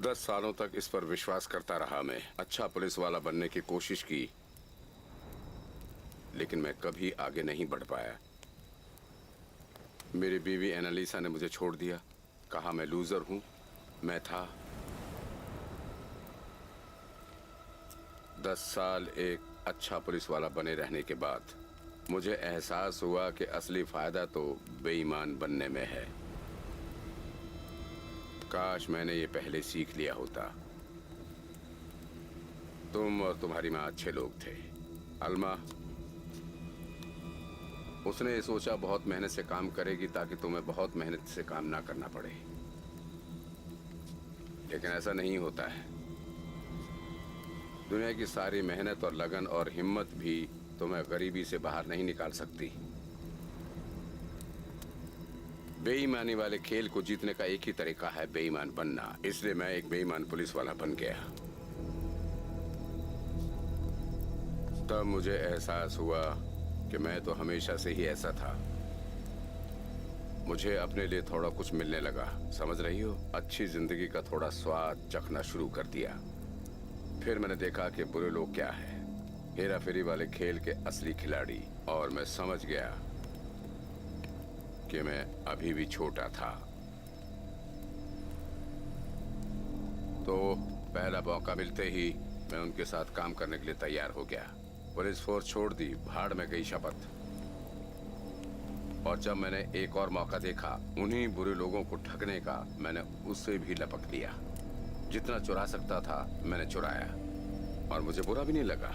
10 सालों तक इस पर विश्वास करता रहा। मैं अच्छा पुलिस वाला बनने की कोशिश की, लेकिन मैं कभी आगे नहीं बढ़ पाया। मेरी बीवी एनालिसा ने मुझे छोड़ दिया, कहा मैं लूजर हूं। मैं था। 10 साल एक अच्छा पुलिस वाला बने रहने के बाद मुझे एहसास हुआ कि असली फायदा तो बेईमान बनने में है। काश मैंने ये पहले सीख लिया होता। तुम और तुम्हारी माँ अच्छे लोग थे। अल्मा, उसने ये सोचा बहुत मेहनत से काम करेगी ताकि तुम्हें बहुत मेहनत से काम ना करना पड़े, लेकिन ऐसा नहीं होता है। दुनिया की सारी मेहनत और लगन और हिम्मत भी तुम्हें गरीबी से बाहर नहीं निकाल सकती। बेईमानी वाले खेल को जीतने का एक ही तरीका है बेईमान बनना। इसलिए मैं एक बेईमान पुलिस वाला बन गया। तब मुझे एहसास हुआ कि मैं तो हमेशा से ही ऐसा था। मुझे अपने लिए थोड़ा कुछ मिलने लगा, समझ रही हो? अच्छी जिंदगी का थोड़ा स्वाद चखना शुरू कर दिया। फिर मैंने देखा कि बुरे लोग क्या है, हेरा फेरी वाले खेल के असली खिलाड़ी, और मैं समझ गया कि मैं अभी भी छोटा था। तो पहला मौका मिलते ही मैं उनके साथ काम करने के लिए तैयार हो गया। पुलिस फोर्स छोड़ दी, भाड़ में गई शपथ। और जब मैंने एक और मौका देखा उन्हीं बुरे लोगों को ठगने का, मैंने उससे भी लपक लिया। जितना चुरा सकता था मैंने चुराया, और मुझे बुरा भी नहीं लगा।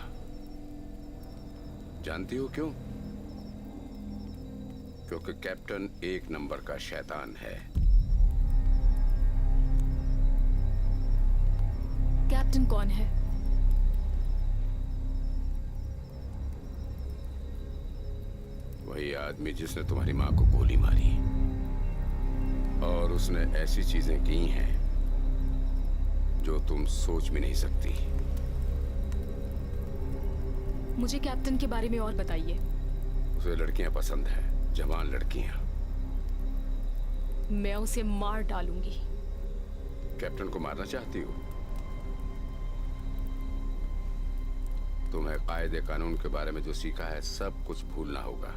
जानती हो क्यों? क्योंकि कैप्टन एक नंबर का शैतान है।
कैप्टन कौन है?
वही आदमी जिसने तुम्हारी माँ को गोली मारी, और उसने ऐसी चीजें की हैं जो तुम सोच भी नहीं सकती।
मुझे कैप्टन के बारे में और बताइए।
उसे लड़कियां पसंद है, जवान लड़कियां।
मैं उसे मार डालूंगी।
कैप्टन को मारना चाहती हो? तुम्हें कायदे कानून के बारे में जो सीखा है सब कुछ भूलना होगा।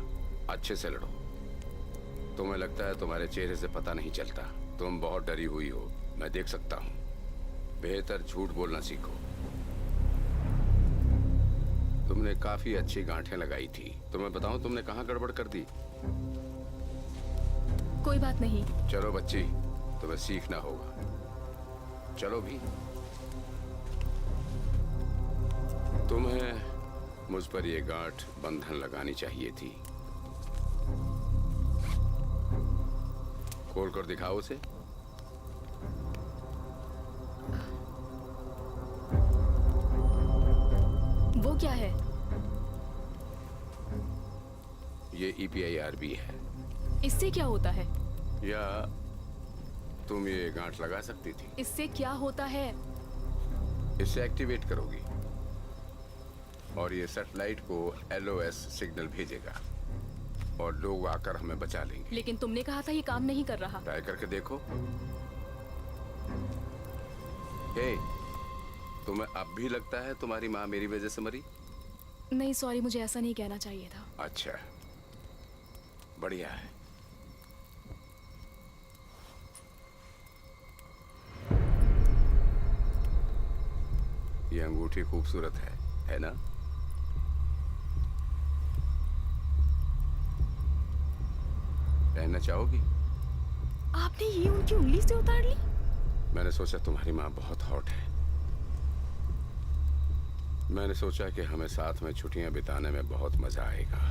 अच्छे से लड़ो। तुम्हें लगता है तुम्हारे चेहरे से पता नहीं चलता, तुम बहुत डरी हुई हो, मैं देख सकता हूं। बेहतर झूठ बोलना सीखो। तुमने काफी अच्छी गांठें लगाई थी। तुम्हें बताऊं तुमने कहां गड़बड़ कर दी?
कोई बात नहीं।
चलो बच्ची, तुम्हें सीखना होगा। चलो भी। तुम्हें मुझ पर यह गांठ बंधन लगानी चाहिए थी। खोल कर दिखाओ उसे।
वो क्या है?
ये EPIRB है।
इससे क्या होता है?
या तुम ये गांठ लगा सकती थी।
इससे क्या होता है?
इसे एक्टिवेट करोगी और ये सैटेलाइट को LOS सिग्नल भेजेगा और लोग आकर हमें बचा लेंगे।
लेकिन तुमने कहा था ये काम नहीं कर रहा।
ट्राई करके देखो। हे, तुम्हें अब भी लगता है तुम्हारी माँ मेरी वजह से मरी?
नहीं सॉरी, मुझे ऐसा नहीं कहना चाहिए था।
अच्छा, बढ़िया है। ये अंगूठी खूबसूरत है ना? पहनना चाहोगी?
आपने ये उनकी उंगली से उतार ली?
मैंने सोचा तुम्हारी माँ बहुत हॉट है। मैंने सोचा कि हमें साथ में छुट्टियां बिताने में बहुत मजा आएगा।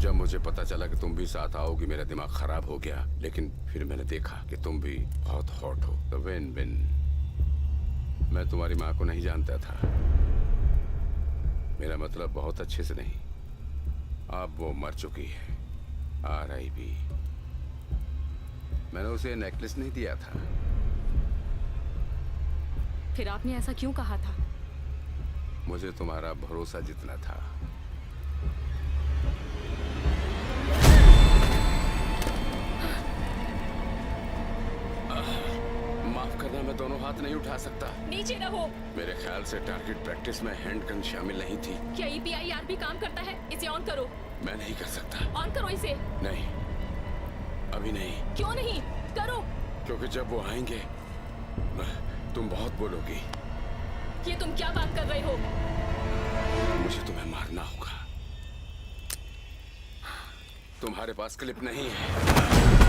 जब मुझे पता चला कि तुम भी साथ आओगी मेरा दिमाग खराब हो गया, लेकिन फिर मैंने देखा कि तुम भी बहुत हॉट हो, तो विन विन। मैं तुम्हारी माँ को नहीं जानता था, मेरा मतलब बहुत अच्छे से नहीं। अब वो मर चुकी है, RIP। मैंने उसे नेकलेस नहीं दिया था।
फिर आपने ऐसा क्यों कहा था?
मुझे तुम्हारा भरोसा जितना था। माफ करना, मैं दोनों हाथ नहीं उठा सकता।
नीचे रहो।
मेरे ख्याल से टारगेट प्रैक्टिस में हैंडगन शामिल नहीं थी।
क्या EPIR भी काम करता है? इसे ऑन करो।
मैं नहीं कर सकता।
ऑन करो इसे।
नहीं, अभी नहीं।
क्यों नहीं? करो।
क्योंकि जब वो आएंगे तुम बहुत बोलोगी।
ये तुम क्या बात कर रहे हो?
मुझे तुम्हें मारना होगा। तुम्हारे पास क्लिप नहीं है।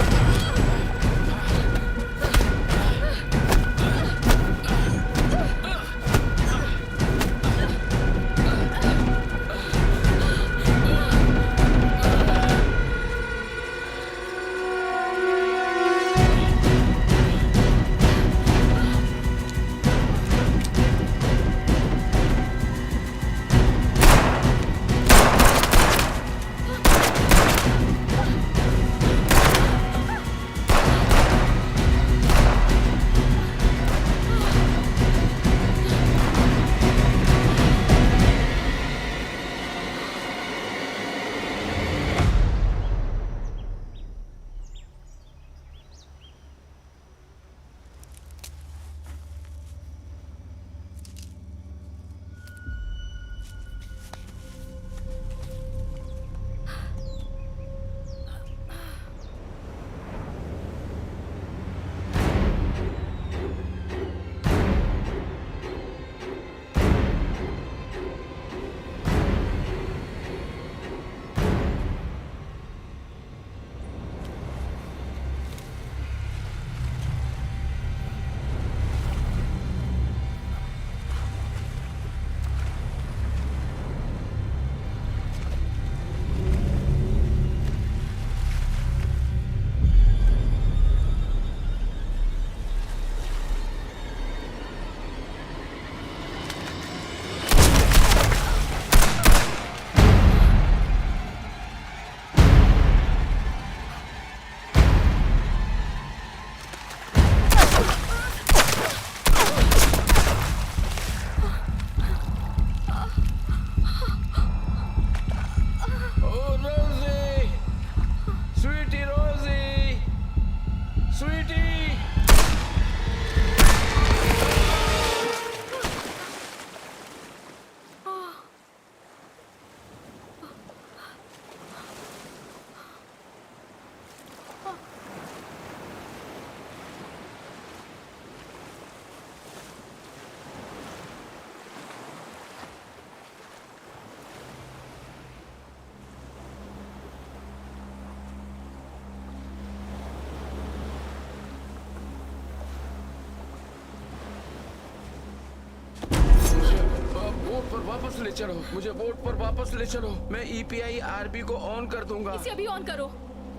वापस ले चलो, मुझे बोट पर वापस ले चलो। मैं EPIRB को ऑन कर दूंगा।
इसे अभी ऑन करो।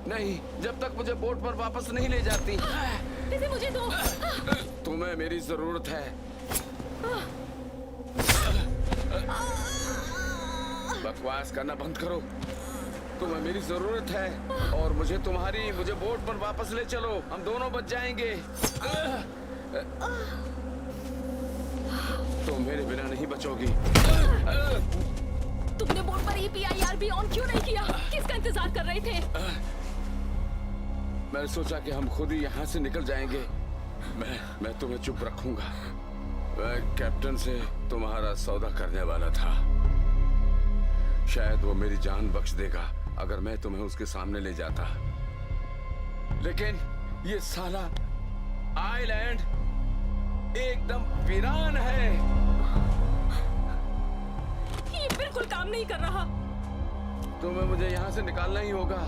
नहीं, जब तक मुझे बोट पर वापस नहीं ले जाती।
इसे मुझे दो।
तुम्हें मेरी जरूरत है। बकवास करना बंद करो। तुम्हें मेरी जरूरत है और मुझे तुम्हारी। मुझे बोट पर वापस ले चलो, हम दोनों बच जाएंगे। तुम मेरे बिना नहीं बचोगी।
तुमने बोट पर EPIRB ऑन क्यों नहीं किया? किसका इंतजार कर रहे थे?
मैंने सोचा कि हम खुद ही यहाँ से निकल जाएंगे। मैं तुम्हें चुप रखूंगा। मैं कैप्टन से तुम्हारा सौदा करने वाला था। शायद वो मेरी जान बख्श देगा अगर मैं तुम्हें उसके सामने ले जाता। लेकिन ये साला आइलैंड एकदम वीरान है।
ये बिल्कुल काम नहीं कर रहा।
तुम्हें मुझे यहाँ से निकालना ही होगा।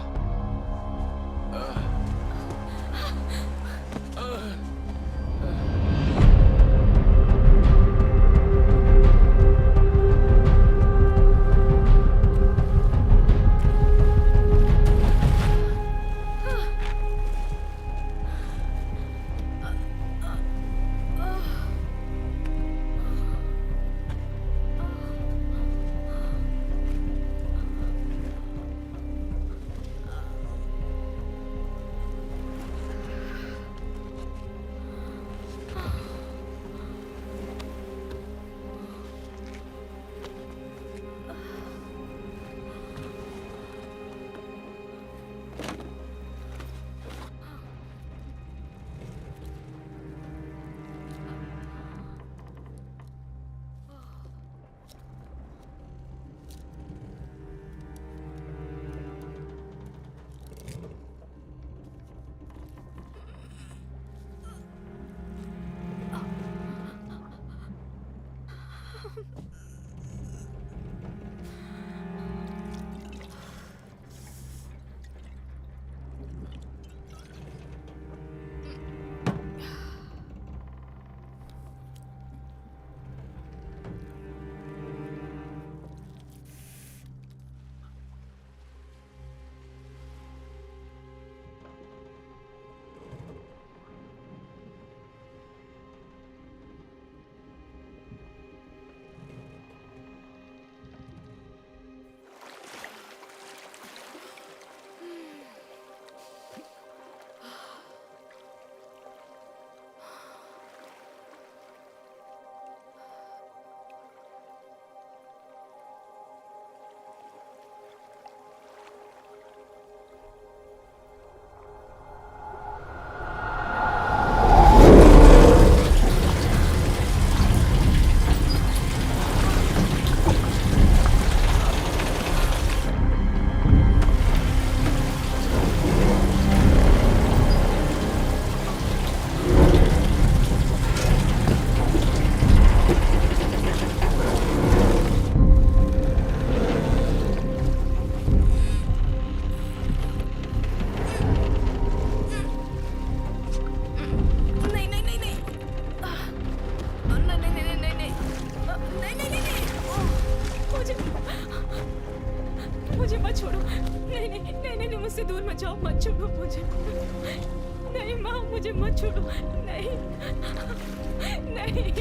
मुझसे दूर मत जाओ, मत छोड़ो मुझे। नहीं माँ, मुझे मत छोड़ो। नहीं नहीं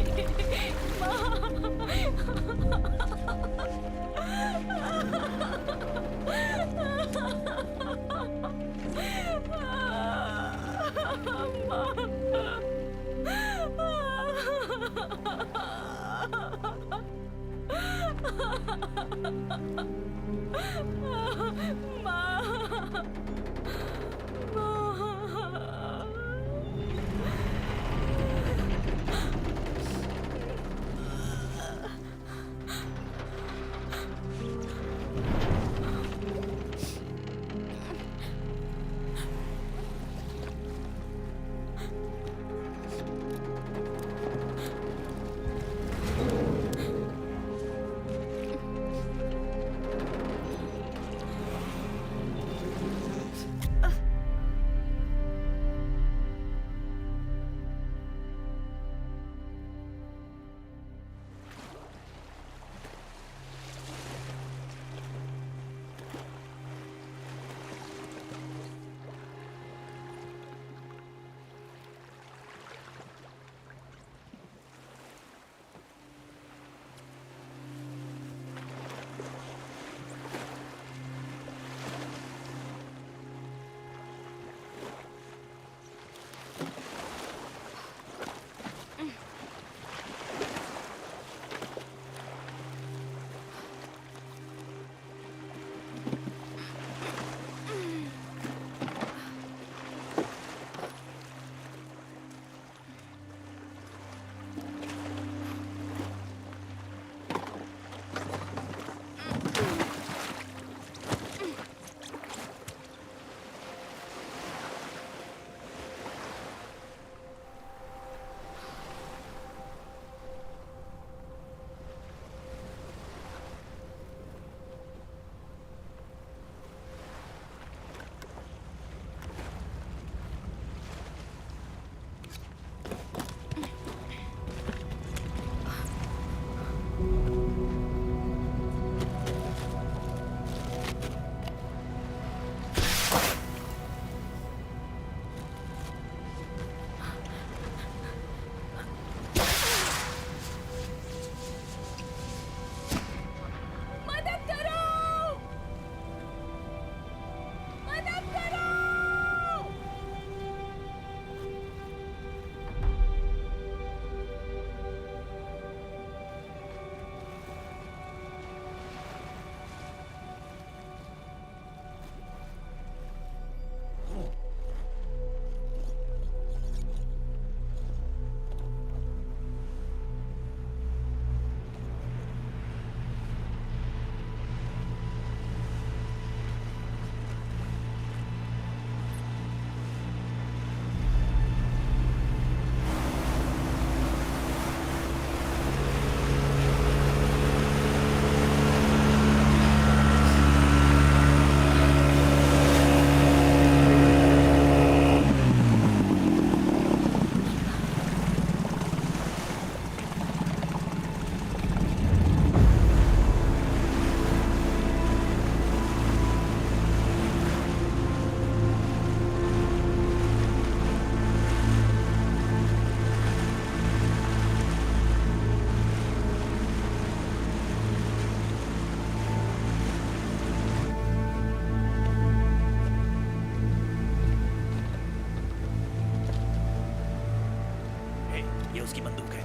उसकी बंदूक है।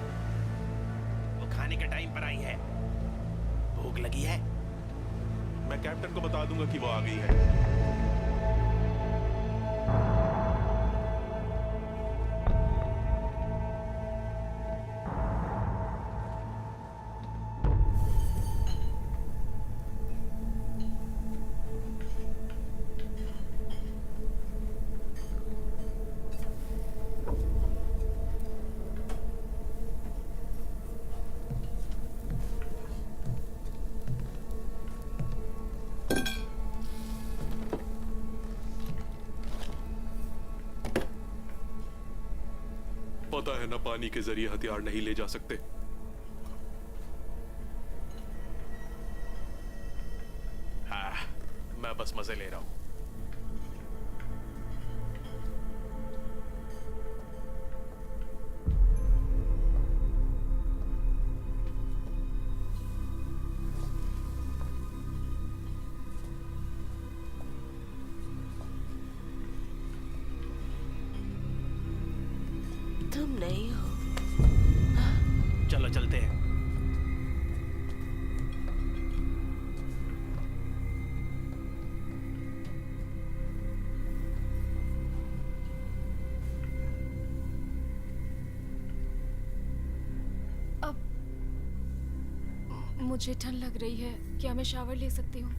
वो खाने के टाइम पर आई है। भूख लगी है।
मैं कैप्टन को बता दूंगा कि वो आ गई है। पता है ना, पानी के जरिए हथियार नहीं ले जा सकते।
हाँ, मैं बस मजे ले रहा हूं।
तुम नहीं हो।
चलो चलते हैं।
मुझे ठंड लग रही है, क्या मैं शावर ले सकती हूँ?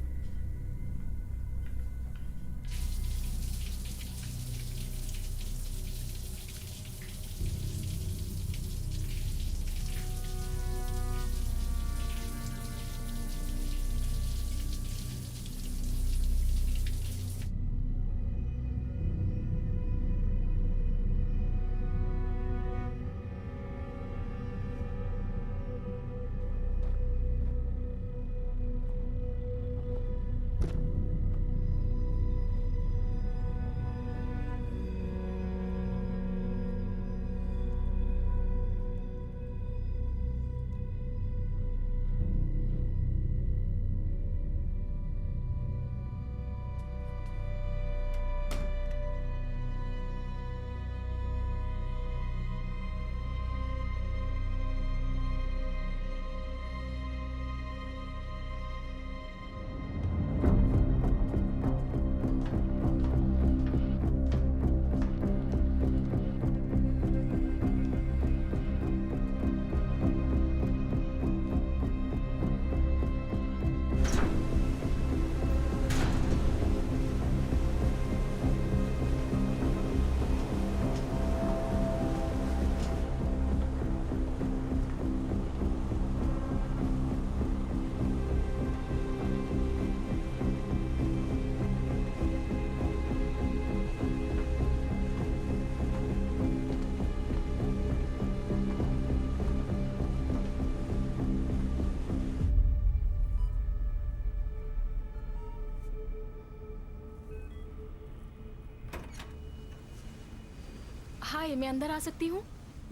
हाय, मैं अंदर आ सकती हूँ?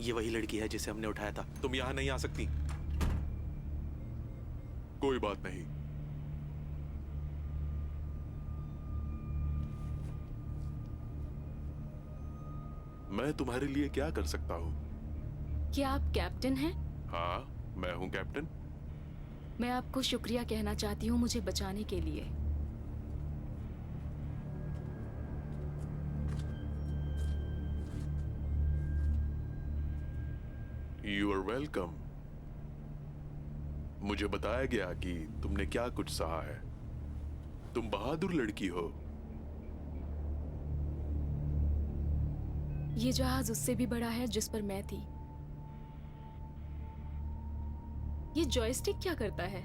ये वही लड़की है जिसे हमने उठाया था। तुम यहाँ नहीं आ सकती। कोई बात नहीं। मैं तुम्हारे लिए क्या कर सकता हूँ?
क्या आप कैप्टन हैं?
हाँ, मैं हूँ कैप्टन।
मैं आपको शुक्रिया कहना चाहती हूँ मुझे बचाने के लिए।
You are welcome. मुझे बताया गया कि तुमने क्या कुछ सहा है। तुम बहादुर लड़की हो।
ये जहाज उससे भी बड़ा है जिस पर मैं थी। ये जॉयस्टिक क्या करता है?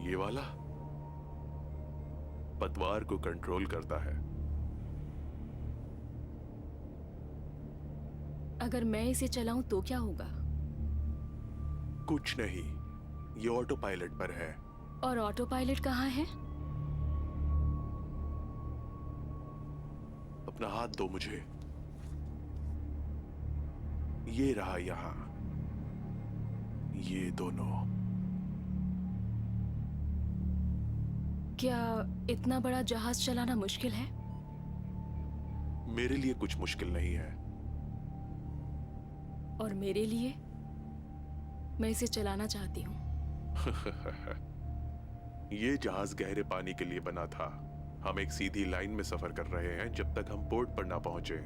ये वाला पतवार को कंट्रोल करता है।
अगर मैं इसे चलाऊं तो क्या होगा?
कुछ नहीं, ये ऑटो पायलट पर है।
और ऑटो पायलट कहाँ है?
अपना हाथ दो मुझे। ये रहा यहां। ये दोनों।
क्या इतना बड़ा जहाज चलाना मुश्किल है?
मेरे लिए कुछ मुश्किल नहीं है।
और मेरे लिए मैं इसे चलाना चाहती हूँ।
ये जहाज गहरे पानी के लिए बना था। हम एक सीधी लाइन में सफर कर रहे हैं जब तक हम पोर्ट पर ना पहुंचे।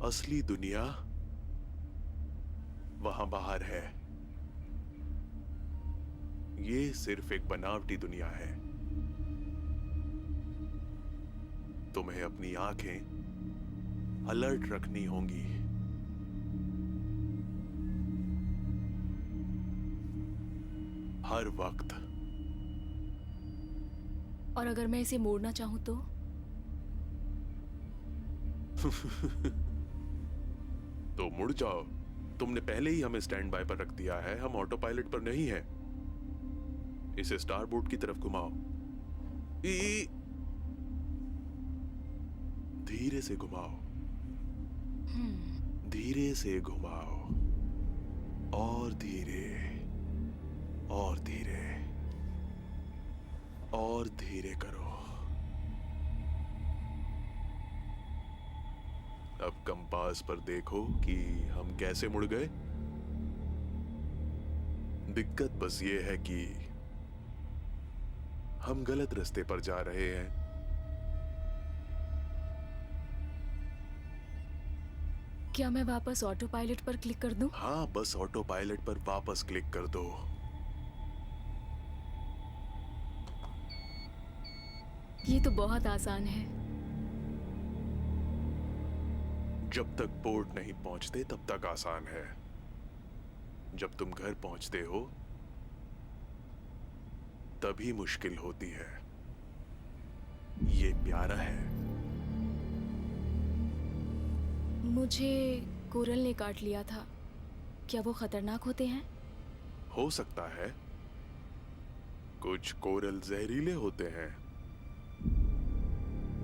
असली दुनिया वहां बाहर है। ये सिर्फ एक बनावटी दुनिया है। तुम्हें अपनी आंखें अलर्ट रखनी होंगी। हर वक्त।
और अगर मैं इसे मोड़ना चाहूं तो?
तो मुड़ जाओ। तुमने पहले ही हमें स्टैंड बाय पर रख दिया है। हम ऑटो पायलट पर नहीं हैं। इसे स्टारबोर्ड की तरफ घुमाओ। धीरे से घुमाओ। धीरे से घुमाओ। और धीरे, और धीरे, और धीरे करो। अब कंपास पर देखो कि हम कैसे मुड़ गए। दिक्कत बस ये है कि हम गलत रास्ते पर जा रहे हैं।
क्या मैं वापस ऑटो पायलट पर क्लिक कर दूं?
हाँ, बस ऑटो पायलट पर वापस क्लिक कर दो।
ये तो बहुत आसान है।
जब तक पोर्ट नहीं पहुंचते तब तक आसान है। जब तुम घर पहुंचते हो तभी मुश्किल होती है। ये प्यारा है।
मुझे कोरल ने काट लिया था। क्या वो खतरनाक होते हैं?
हो सकता है। कुछ कोरल जहरीले होते हैं।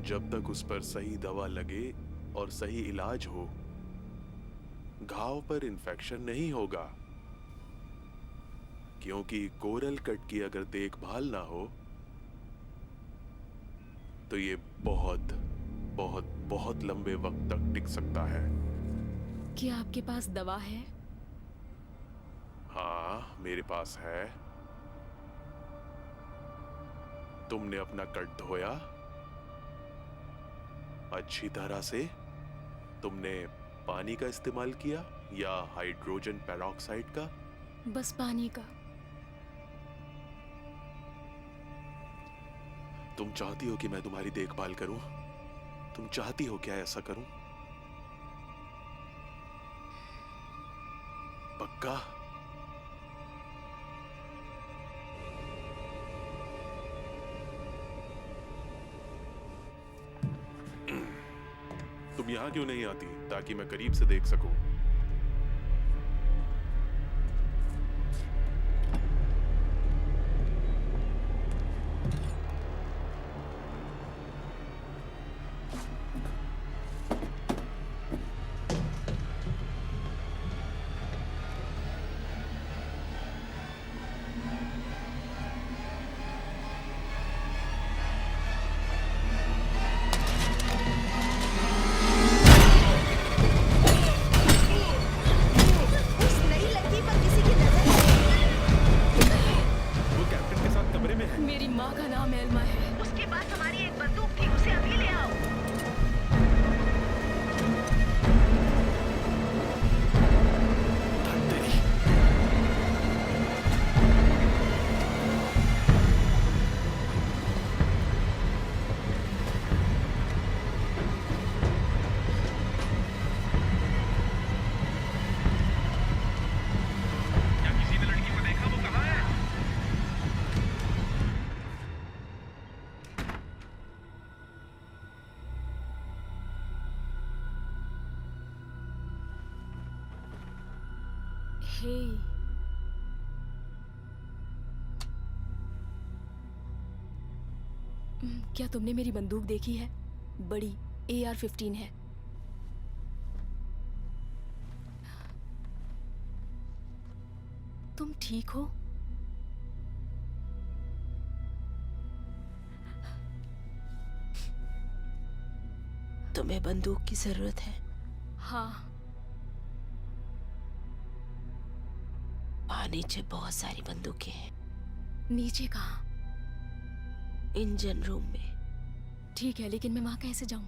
जब तक उस पर सही दवा लगे और सही इलाज हो, घाव पर इन्फेक्शन नहीं होगा। क्योंकि कोरल कट की अगर देखभाल ना हो तो ये बहुत बहुत बहुत लंबे वक्त तक टिक सकता है।
क्या आपके पास दवा है?
हाँ, मेरे पास है। तुमने अपना कट धोया अच्छी तरह से? तुमने पानी का इस्तेमाल किया या हाइड्रोजन पेरोक्साइड का?
बस पानी का।
तुम चाहती हो कि मैं तुम्हारी देखभाल करूं? तुम चाहती हो क्या ऐसा करूं? पक्का? तुम यहां क्यों नहीं आती ताकि मैं करीब से देख सकूं?
ओके। क्या तुमने मेरी बंदूक देखी है? बड़ी AR-15 है। तुम ठीक हो?
तुम्हें बंदूक की जरूरत है?
हाँ।
वहां नीचे बहुत सारी बंदूकें हैं।
नीचे कहाँ?
इंजन रूम में।
ठीक है, लेकिन मैं वहां कैसे जाऊं?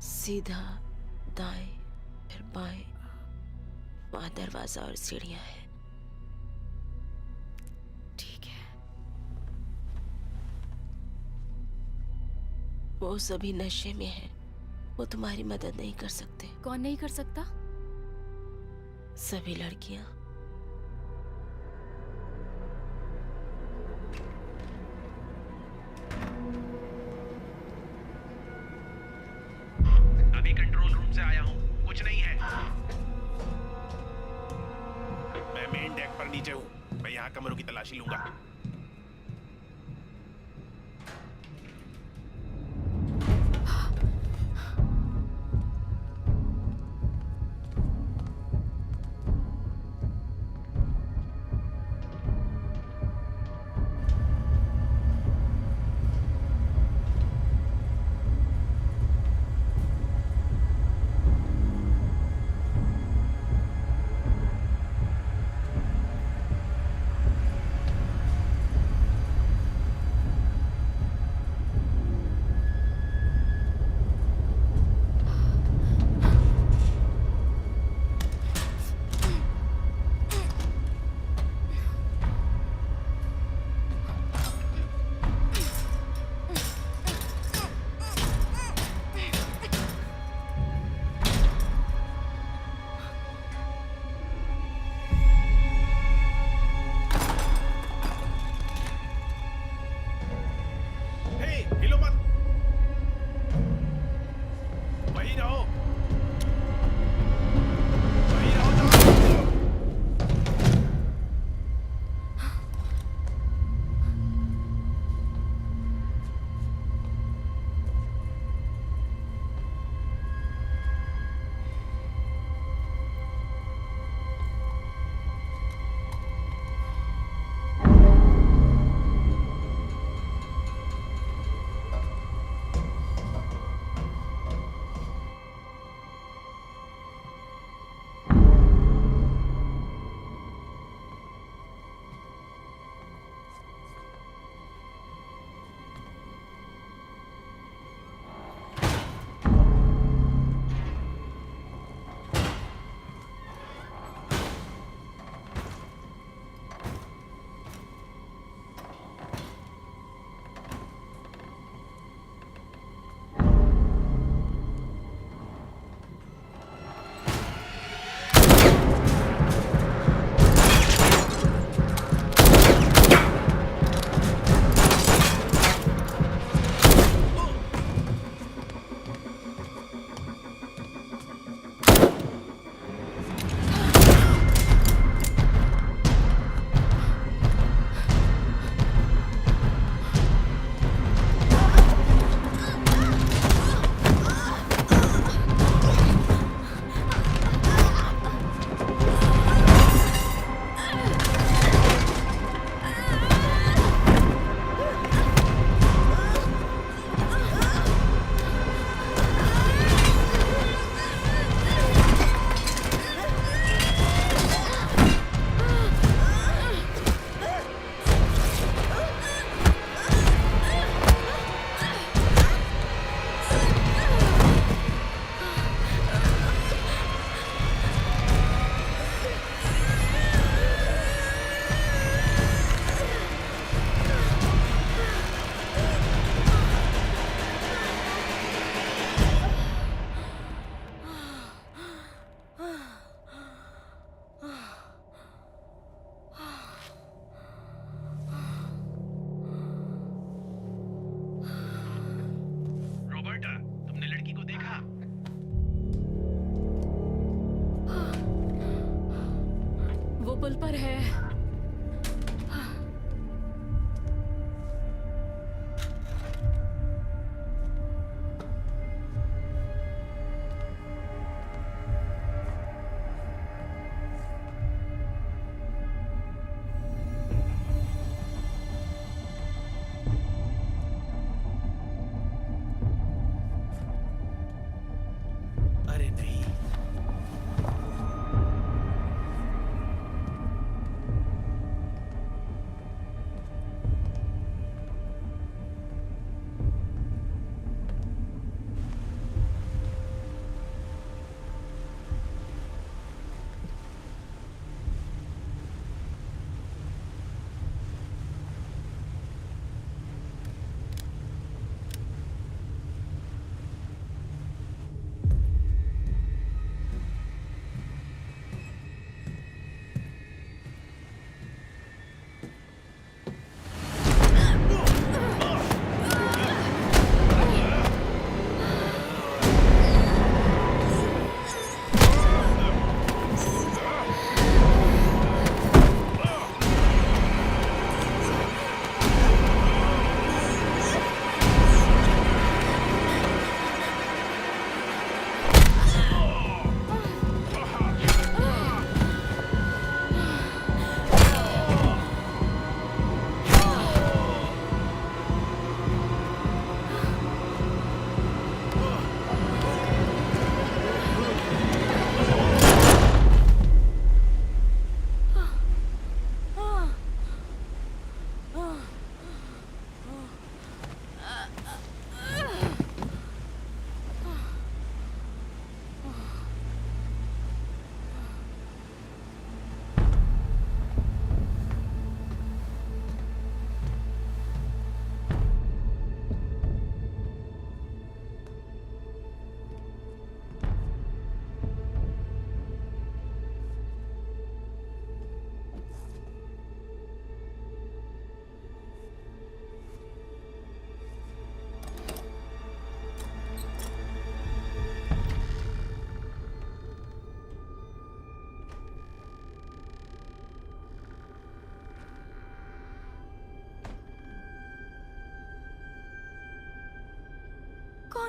सीधा दाएं फिर बाएं, वहां दरवाजा और सीढ़ियां हैं।
ठीक है।
वो सभी नशे में हैं। वो तुम्हारी मदद नहीं कर सकते।
कौन नहीं कर सकता?
सभी लड़कियां।
अभी कंट्रोल रूम से आया हूँ, कुछ नहीं है। मैं मेन डेक पर नीचे हूँ। मैं यहाँ कमरों की तलाशी लूंगा।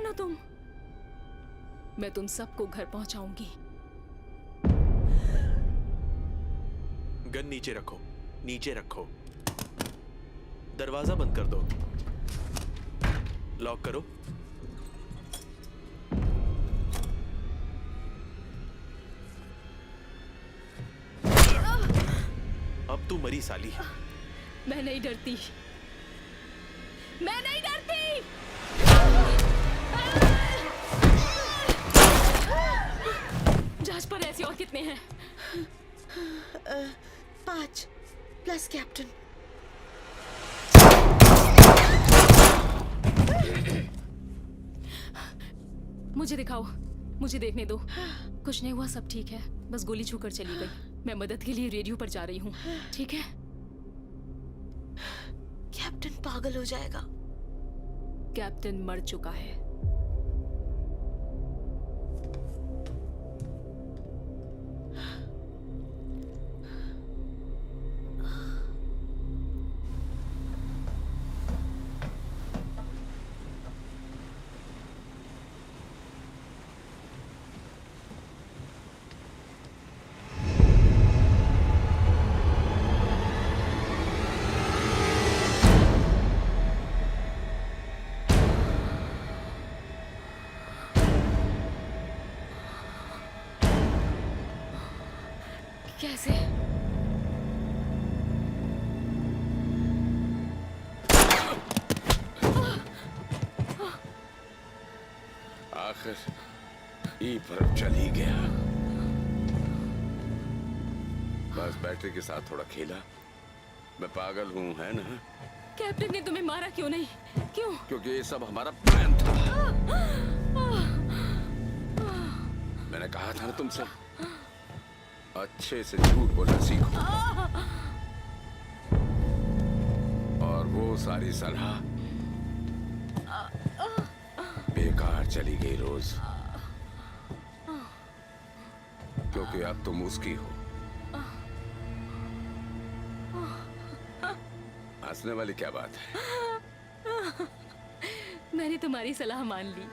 ना तुम। मैं तुम सबको घर पहुंचाऊंगी।
गन नीचे रखो, नीचे रखो। दरवाजा बंद कर दो। लॉक करो। अब तू मरी साली।
मैं नहीं डरती, मैं नहीं डरती। जहाज पर ऐसे और कितने हैं?
5 प्लस कैप्टन।
मुझे दिखाओ, मुझे देखने दो। कुछ नहीं हुआ, सब ठीक है। बस गोली छूकर चली गई। मैं मदद के लिए रेडियो पर जा रही हूँ, ठीक है?
कैप्टन पागल हो जाएगा।
कैप्टन मर चुका है। कैसे?
आखिर ई पर चल ही गया। बस बैटरी के साथ थोड़ा खेला। मैं पागल हूं, है ना?
कैप्टन ने तुम्हें मारा क्यों नहीं? क्यों?
क्योंकि ये सब हमारा प्लान था। मैंने कहा था ना तुमसे, अच्छे से झूठ बोलना सीखो। और वो सारी सलाह बेकार चली गई रोज, क्योंकि अब तुम उसकी हो। हंसने वाली क्या बात है?
मैंने तुम्हारी सलाह मान ली।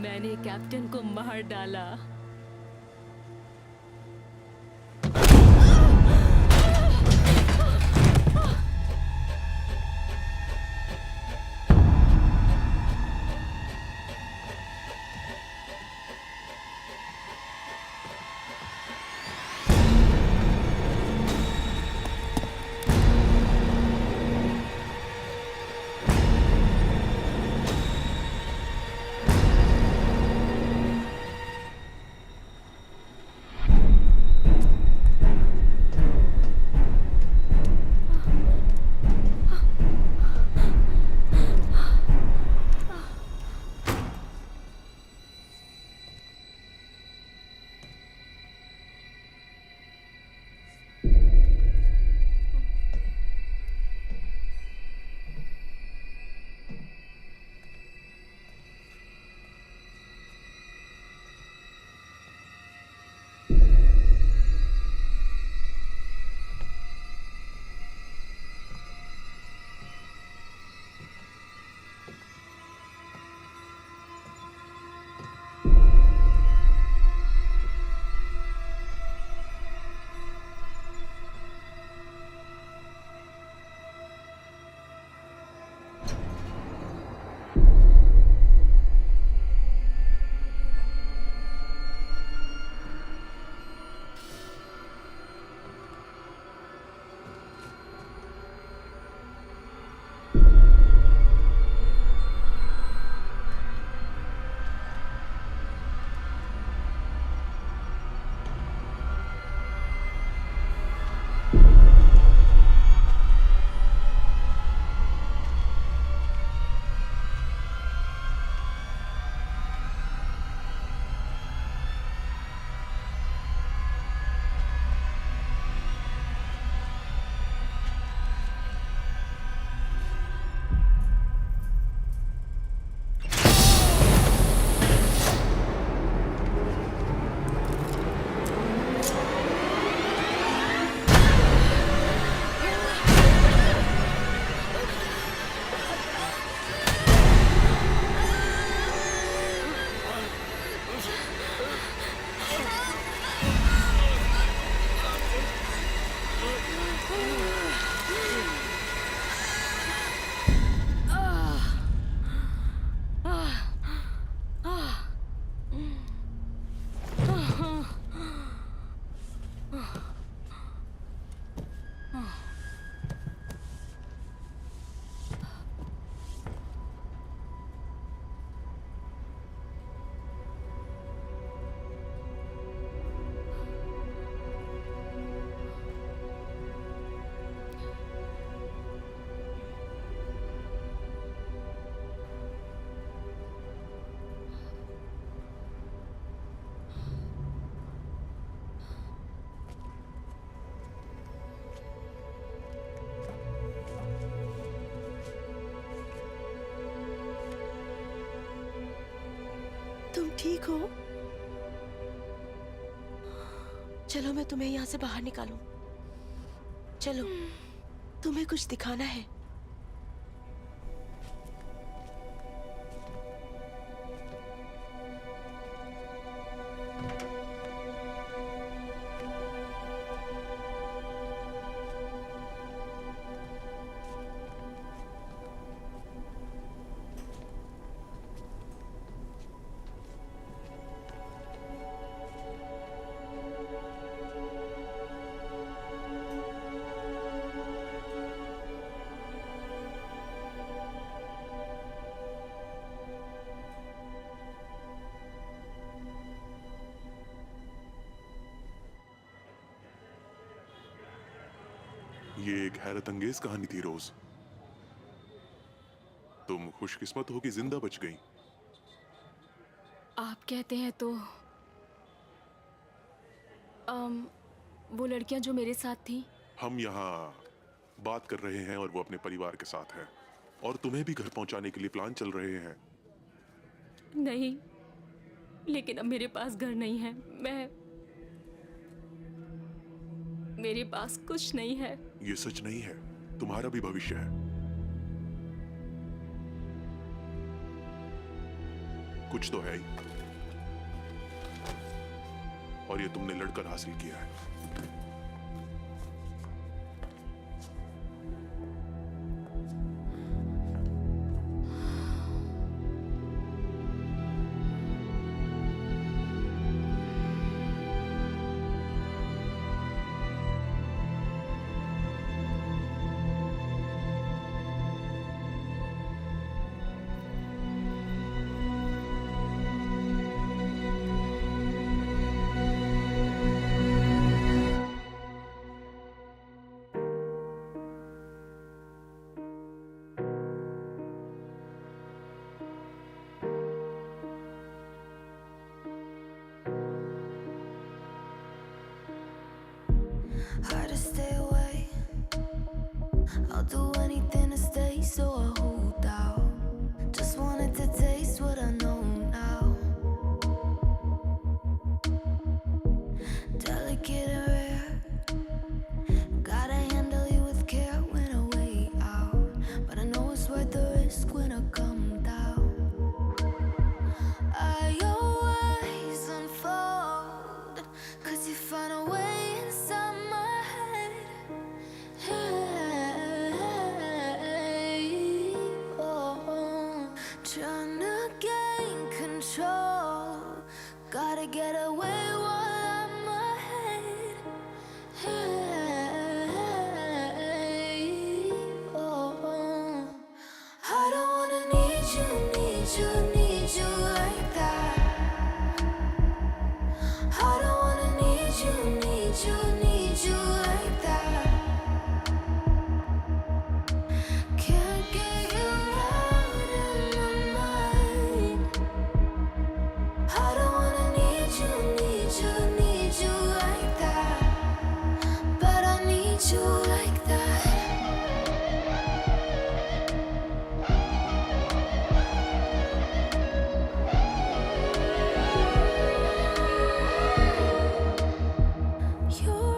मैंने कैप्टन को मार डाला।
ठीक हो? चलो मैं तुम्हें यहाँ से बाहर निकालूं। चलो, तुम्हें कुछ दिखाना है।
ये एक हैरत अंगेज कहानी थी रोज। तुम खुशकिस्मत हो कि जिंदा बच गई।
आप कहते हैं तो वो लड़कियां जो मेरे साथ थी,
हम यहाँ बात कर रहे हैं और वो अपने परिवार के साथ है, और तुम्हें भी घर पहुंचाने के लिए प्लान चल रहे हैं।
नहीं, लेकिन अब मेरे पास घर नहीं है। मेरे पास कुछ नहीं है।
ये सच नहीं है, तुम्हारा भी भविष्य है। कुछ तो है ही, और ये तुमने लड़कर हासिल किया है।
Hard to stay away. I'll do anything to stay, so I hold out. Just wanted to taste what I know now. Delicate and rare. Gotta handle you with care when I way out. But I know it's worth the risk when I come down. I always unfold, 'cause you find a way inside my head. Hey, oh, trying to gain control. Gotta get away while I'm ahead. Hey, oh, I don't wanna need you, need you, need you like that. I don't wanna need you, need you, need you like that. Can't get you out of my mind. I don't wanna need you, need you, need you like that. But I need you like that. You're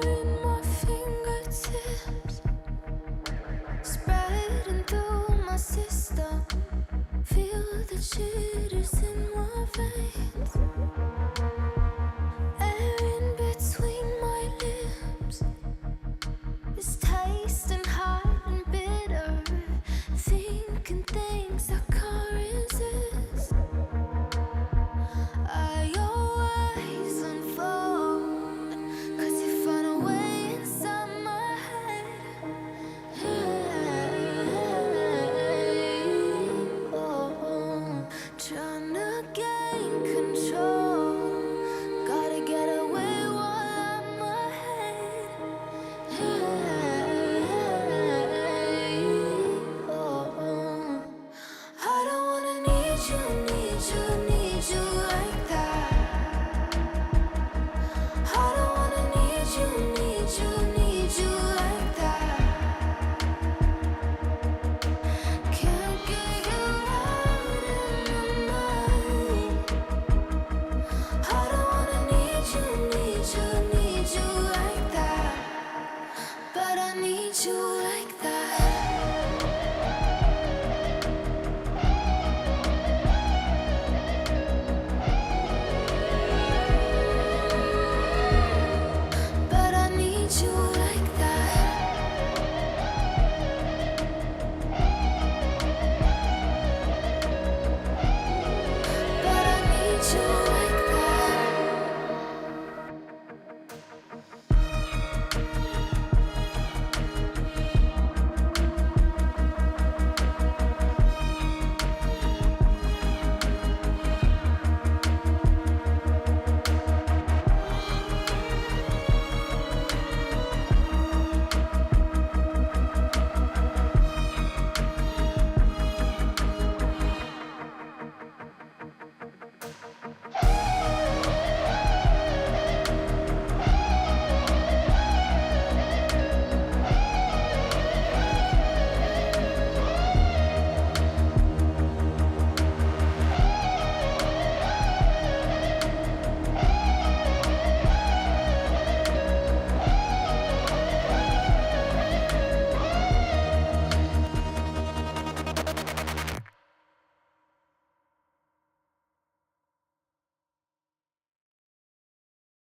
I need you like that.